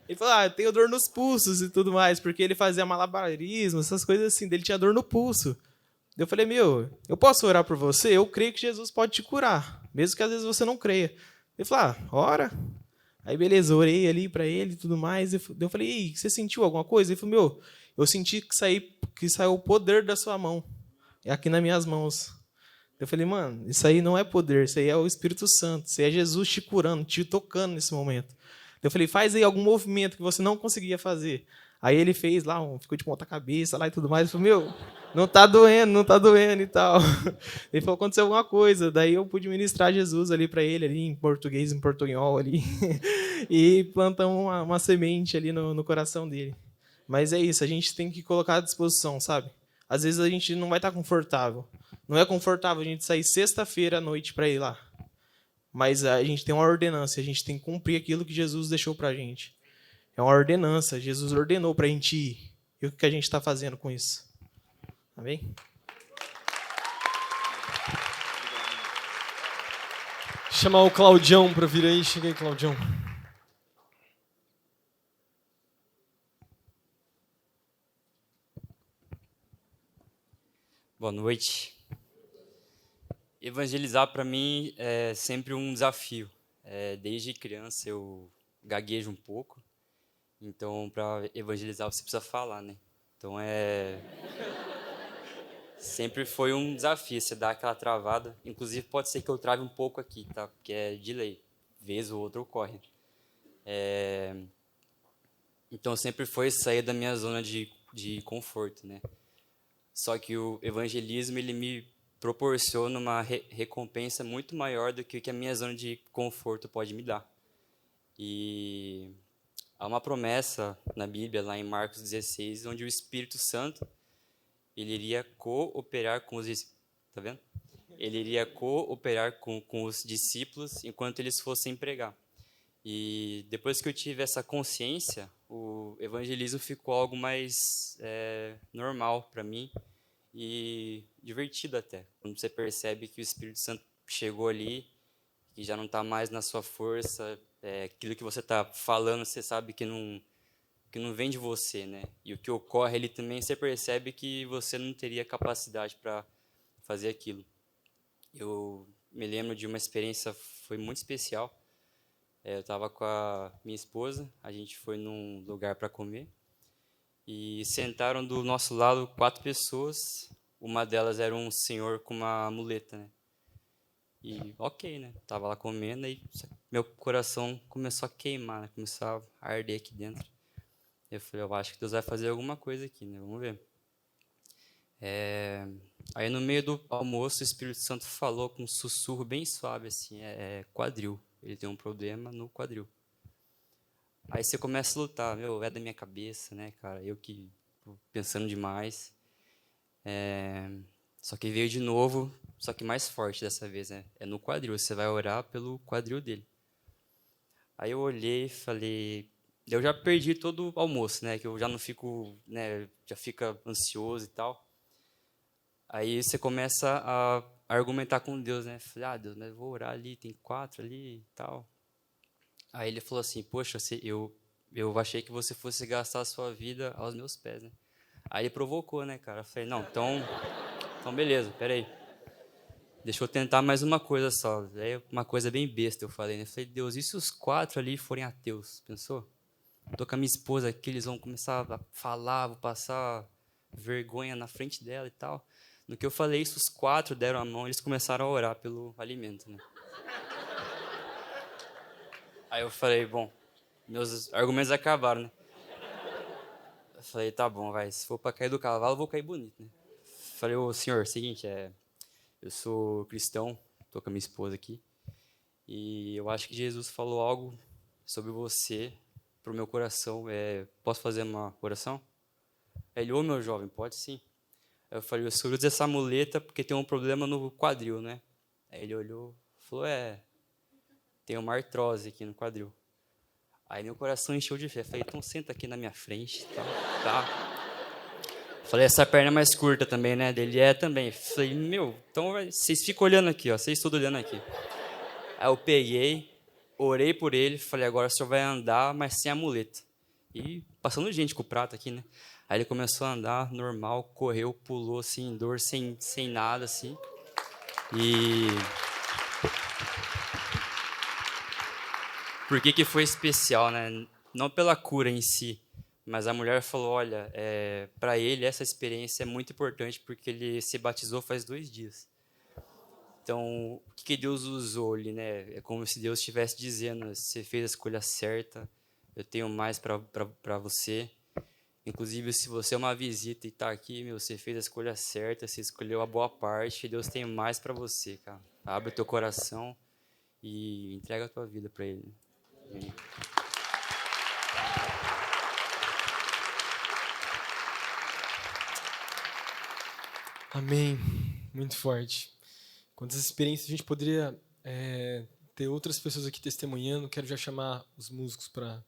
Ele falou, eu tenho dor nos pulsos e tudo mais, porque ele fazia malabarismo, essas coisas assim, dele tinha dor no pulso. Eu falei, eu posso orar por você? Eu creio que Jesus pode te curar, mesmo que às vezes você não creia. Ele falou, ora. Aí, beleza, orei ali pra ele e tudo mais. Eu falei, você sentiu alguma coisa? Ele falou, eu senti que saiu o poder da sua mão. É aqui nas minhas mãos. Eu falei, mano, isso aí não é poder, isso aí é o Espírito Santo. Isso aí é Jesus te curando, te tocando nesse momento. Eu falei, faz aí algum movimento que você não conseguia fazer. Aí ele fez lá, ficou de ponta cabeça lá e tudo mais. Eu falei, não tá doendo e tal. Ele falou, aconteceu alguma coisa. Daí eu pude ministrar Jesus ali para ele, ali em português, em portunhol ali. E plantar uma semente ali no coração dele. Mas é isso, a gente tem que colocar à disposição, sabe? Às vezes a gente não vai estar confortável. Não é confortável a gente sair sexta-feira à noite para ir lá. Mas a gente tem uma ordenança, a gente tem que cumprir aquilo que Jesus deixou para a gente. É uma ordenança, Jesus ordenou para a gente ir. E o que a gente está fazendo com isso? Amém? Chamar o Claudião para vir aí. Chega aí, Claudião. Boa noite. Evangelizar para mim é sempre um desafio. Desde criança eu gaguejo um pouco, então para evangelizar você precisa falar, né? Então sempre foi um desafio, você dá aquela travada. Inclusive pode ser que eu trave um pouco aqui, tá? Porque é de lei. vez ou outra ocorre. Então sempre foi sair da minha zona de conforto, né? Só que o evangelismo ele me proporciona uma recompensa muito maior do que a minha zona de conforto pode me dar. E há uma promessa na Bíblia, lá em Marcos 16, onde o Espírito Santo ele iria cooperar com os... Tá vendo? Ele iria cooperar com os discípulos enquanto eles fossem pregar. E depois que eu tive essa consciência, o evangelismo ficou algo mais normal para mim e divertido até. Quando você percebe que o Espírito Santo chegou ali, que já não está mais na sua força, aquilo que você está falando, você sabe que não vem de você, né? E o que ocorre ali também, você percebe que você não teria capacidade para fazer aquilo. Eu me lembro de uma experiência, foi muito especial. Eu estava com a minha esposa, a gente foi num lugar para comer e sentaram do nosso lado 4 pessoas. Uma delas era um senhor com uma muleta, né? E ok, né? Tava lá comendo e meu coração começou a queimar, né? Começou a arder aqui dentro. Eu falei, eu acho que Deus vai fazer alguma coisa aqui, né? Vamos ver. Aí no meio do almoço o Espírito Santo falou com um sussurro bem suave assim, quadril. Ele tem um problema no quadril. Aí você começa a lutar, é da minha cabeça, né, cara? Eu que tô pensando demais. Só que veio de novo, só que mais forte dessa vez, né? É no quadril, você vai orar pelo quadril dele. Aí eu olhei e falei, eu já perdi todo o almoço, né? Que eu já não fico, né? Já fica ansioso e tal. Aí você começa a argumentar com Deus, né? Falei, Deus, mas eu vou orar ali, tem 4 ali e tal. Aí ele falou assim, poxa, eu achei que você fosse gastar a sua vida aos meus pés, né? Aí ele provocou, né, cara? Eu falei, não, então beleza, peraí. Deixa eu tentar mais uma coisa só. Aí uma coisa bem besta eu falei, né? Eu falei, Deus, e se os 4 ali forem ateus? Pensou? Tô com a minha esposa aqui, eles vão começar a falar, vou passar vergonha na frente dela e tal. No que eu falei isso, os 4 deram a mão, eles começaram a orar pelo alimento, né? Aí eu falei, bom, meus argumentos acabaram, né? Eu falei, tá bom, vai, se for pra cair do cavalo, eu vou cair bonito, né? Falei, ô senhor, seguinte, eu sou cristão, tô com a minha esposa aqui, e eu acho que Jesus falou algo sobre você pro meu coração. Posso fazer uma oração? Aí ele, ô meu jovem, pode sim. Aí eu falei, o senhor usa essa muleta porque tem um problema no quadril, né? Aí ele olhou, falou, tem uma artrose aqui no quadril. Aí meu coração encheu de fé. Falei, então senta aqui na minha frente, tá? Falei, essa perna é mais curta também, né? Dele também. Falei, então vocês ficam olhando aqui, ó. Vocês todos olhando aqui. Aí eu peguei, orei por ele, falei, agora o senhor vai andar, mas sem a muleta. E passando gente com o prato aqui, né? Aí ele começou a andar normal, correu, pulou, sem dor, sem nada, assim. E... Por que foi especial, né? Não pela cura em si, mas a mulher falou, olha, para ele essa experiência é muito importante porque ele se batizou faz 2 dias. Então, o que Deus usou ali, né? É como se Deus estivesse dizendo, você fez a escolha certa, eu tenho mais para você. Inclusive, se você é uma visita e está aqui, você fez a escolha certa, você escolheu a boa parte, Deus tem mais para você, cara. Abre o teu coração e entrega a tua vida para Ele. Amém. Muito forte. Quantas experiências a gente poderia ter outras pessoas aqui testemunhando. Quero já chamar os músicos para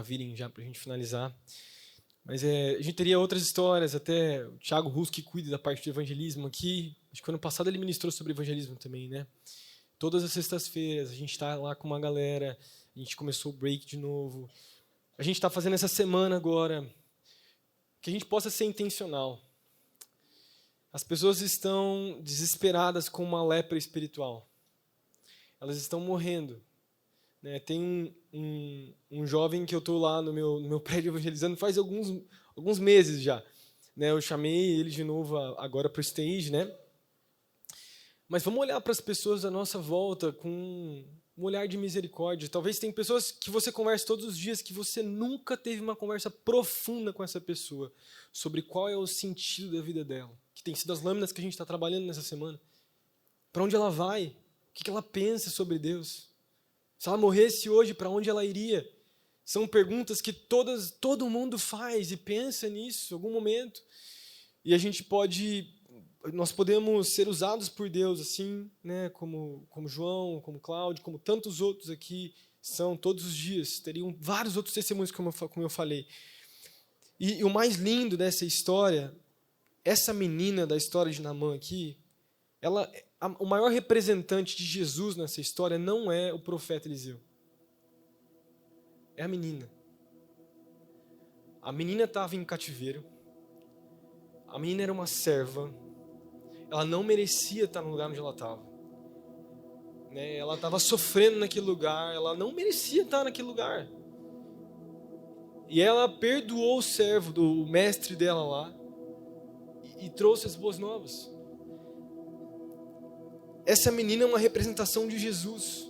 virem já para a gente finalizar. Mas a gente teria outras histórias, até o Thiago Russo, que cuida da parte de evangelismo aqui. Acho que ano passado ele ministrou sobre evangelismo também, né? Todas as sextas-feiras a gente está lá com uma galera, a gente começou o break de novo. A gente está fazendo essa semana agora, que a gente possa ser intencional. As pessoas estão desesperadas com uma lepra espiritual. Elas estão morrendo. Né? Tem um jovem que eu estou lá no meu prédio evangelizando faz alguns meses já. Né? Eu chamei ele de novo agora para o stage, né? Mas vamos olhar para as pessoas à nossa volta com um olhar de misericórdia. Talvez tem pessoas que você conversa todos os dias que você nunca teve uma conversa profunda com essa pessoa sobre qual é o sentido da vida dela, que tem sido as lâminas que a gente está trabalhando nessa semana. Para onde ela vai? O que ela pensa sobre Deus? Se ela morresse hoje, para onde ela iria? São perguntas que todo mundo faz e pensa nisso em algum momento. E nós podemos ser usados por Deus assim, né, como João, como Cláudio, como tantos outros aqui são todos os dias. Teriam vários outros testemunhos, como eu falei. E o mais lindo dessa história, essa menina da história de Naamã aqui, o maior representante de Jesus nessa história não é o profeta Eliseu. É a menina. A menina estava em cativeiro. A menina era uma serva. Ela não merecia estar no lugar onde ela estava. Né? Ela estava sofrendo naquele lugar. Ela não merecia estar naquele lugar. E ela perdoou o servo, do mestre dela lá, e trouxe as boas novas. Essa menina é uma representação de Jesus,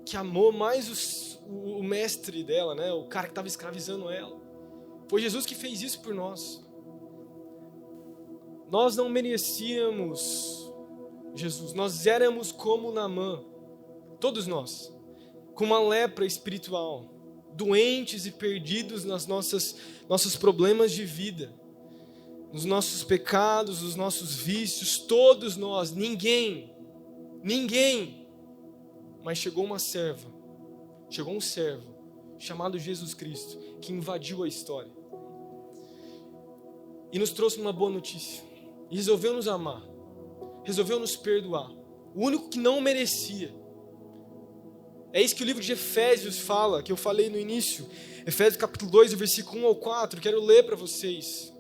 que amou mais o mestre dela, né? O cara que estava escravizando ela. Foi Jesus que fez isso por nós. Nós não merecíamos Jesus. Nós éramos como Naamã, todos nós, com uma lepra espiritual, doentes e perdidos nas nossos problemas de vida, nos nossos pecados, nos nossos vícios, todos nós, ninguém, mas chegou um servo, chamado Jesus Cristo, que invadiu a história, e nos trouxe uma boa notícia, e resolveu nos amar, resolveu nos perdoar, o único que não merecia. É isso que o livro de Efésios fala, que eu falei no início, Efésios capítulo 2, versículo 1 ao 4, quero ler para vocês.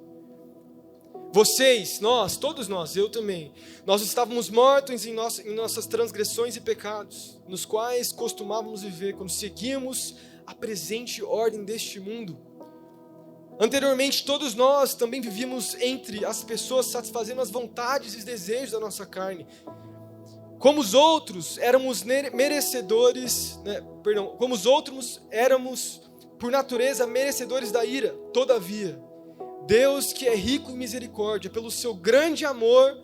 Vocês, nós, todos nós, eu também, nós estávamos mortos em nossas transgressões e pecados, nos quais costumávamos viver quando seguíamos a presente ordem deste mundo. Anteriormente, todos nós também vivíamos entre as pessoas satisfazendo as vontades e os desejos da nossa carne. Como os outros éramos merecedores, como os outros éramos por natureza merecedores da ira. Todavia, Deus, que é rico em misericórdia, pelo seu grande amor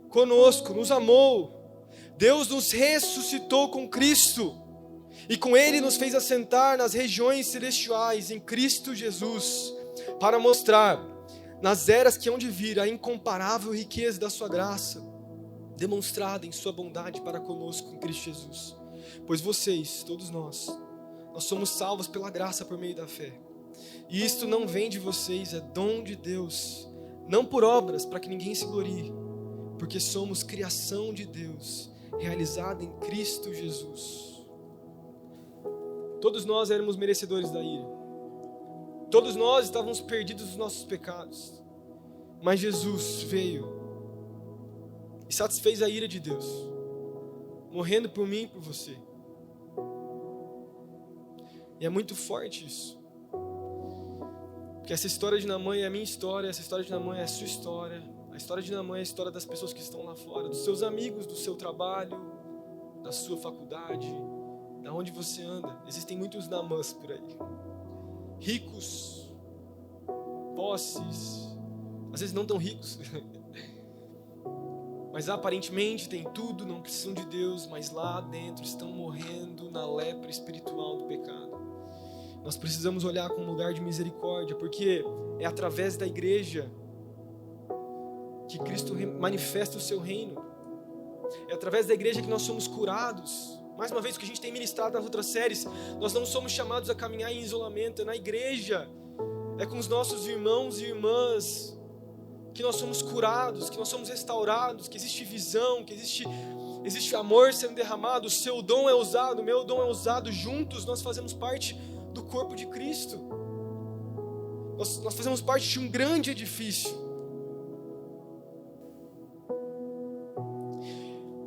conosco, nos amou. Deus nos ressuscitou com Cristo e com Ele nos fez assentar nas regiões celestiais em Cristo Jesus, para mostrar nas eras que hão de vir a incomparável riqueza da sua graça, demonstrada em sua bondade para conosco em Cristo Jesus. Pois vocês, todos nós somos salvos pela graça por meio da fé. E isto não vem de vocês, é dom de Deus, não por obras, para que ninguém se glorie, porque somos criação de Deus, realizada em Cristo Jesus. Todos nós éramos merecedores da ira. Todos nós estávamos perdidos dos nossos pecados. Mas Jesus veio e satisfez a ira de Deus, morrendo por mim e por você. E é muito forte isso. Porque essa história de Naamã é a minha história, essa história de Naamã é a sua história. A história de Naamã é a história das pessoas que estão lá fora, dos seus amigos, do seu trabalho, da sua faculdade, da onde você anda. Existem muitos Naamãs por aí. Ricos, posses, às vezes não tão ricos, mas aparentemente tem tudo, não precisam de Deus, mas lá dentro estão morrendo na lepra espiritual do pecado. Nós precisamos olhar com um lugar de misericórdia, porque é através da igreja que Cristo manifesta o seu reino. É através da igreja que nós somos curados. Mais uma vez, o que a gente tem ministrado nas outras séries, nós não somos chamados a caminhar em isolamento, é na igreja, é com os nossos irmãos e irmãs que nós somos curados, que nós somos restaurados, que existe visão, que existe amor sendo derramado, o seu dom é usado, o meu dom é usado, juntos nós fazemos parte do corpo de Cristo. Nós fazemos parte de um grande edifício.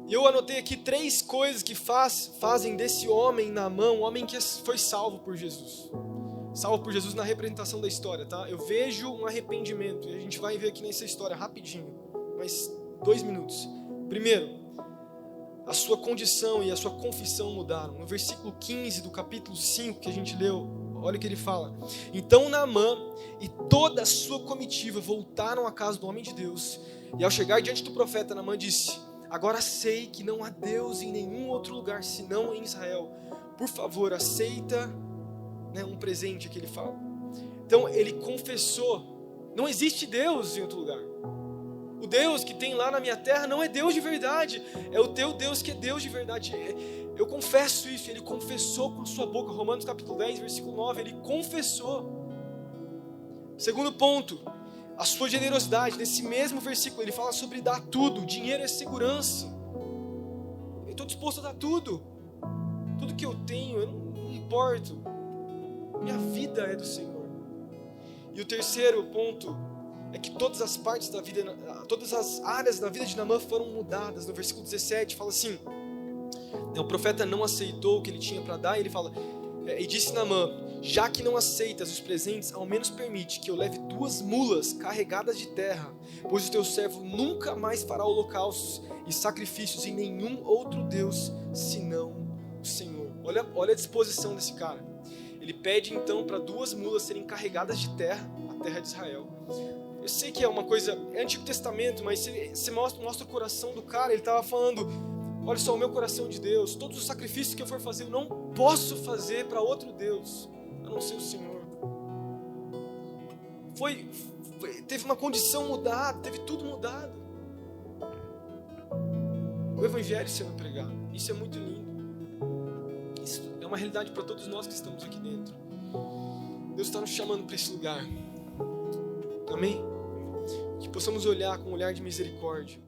E eu anotei aqui 3 coisas que fazem desse homem Naamã, um homem que foi salvo por Jesus. Salvo por Jesus na representação da história, tá? Eu vejo um arrependimento, e a gente vai ver aqui nessa história rapidinho, mais 2 minutos. Primeiro, a sua condição e a sua confissão mudaram. No versículo 15 do capítulo 5 que a gente leu, olha o que ele fala. Então Naamã e toda a sua comitiva voltaram à casa do homem de Deus. E ao chegar diante do profeta, Naamã disse: agora sei que não há Deus em nenhum outro lugar senão em Israel. Por favor, aceita um presente que ele fala. Então ele confessou: não existe Deus em outro lugar. O Deus que tem lá na minha terra não é Deus de verdade. É o teu Deus que é Deus de verdade. Eu confesso isso. Ele confessou com a sua boca. Romanos capítulo 10, versículo 9. Ele confessou. Segundo ponto, a sua generosidade. Nesse mesmo versículo ele fala sobre dar tudo. Dinheiro é segurança. Eu estou disposto a dar tudo. Tudo que eu tenho, eu não importo. Minha vida é do Senhor. E o terceiro ponto é que todas as partes da vida, todas as áreas da vida de Naamã foram mudadas. No versículo 17 fala assim: o profeta não aceitou o que ele tinha para dar, e ele fala, e disse Naamã: já que não aceitas os presentes, ao menos permite que eu leve 2 mulas carregadas de terra, pois o teu servo nunca mais fará holocaustos e sacrifícios em nenhum outro Deus senão o Senhor. Olha a disposição desse cara. Ele pede então para 2 mulas serem carregadas de terra, a terra de Israel. Eu sei que é uma coisa, é Antigo Testamento, mas você mostra o coração do cara. Ele estava falando: olha só, o meu coração de Deus, todos os sacrifícios que eu for fazer, eu não posso fazer para outro Deus, a não ser o Senhor. Teve uma condição mudada, teve tudo mudado. O Evangelho sendo pregado, isso é muito lindo. Isso é uma realidade para todos nós que estamos aqui dentro. Deus está nos chamando para esse lugar. Amém? Que possamos olhar com um olhar de misericórdia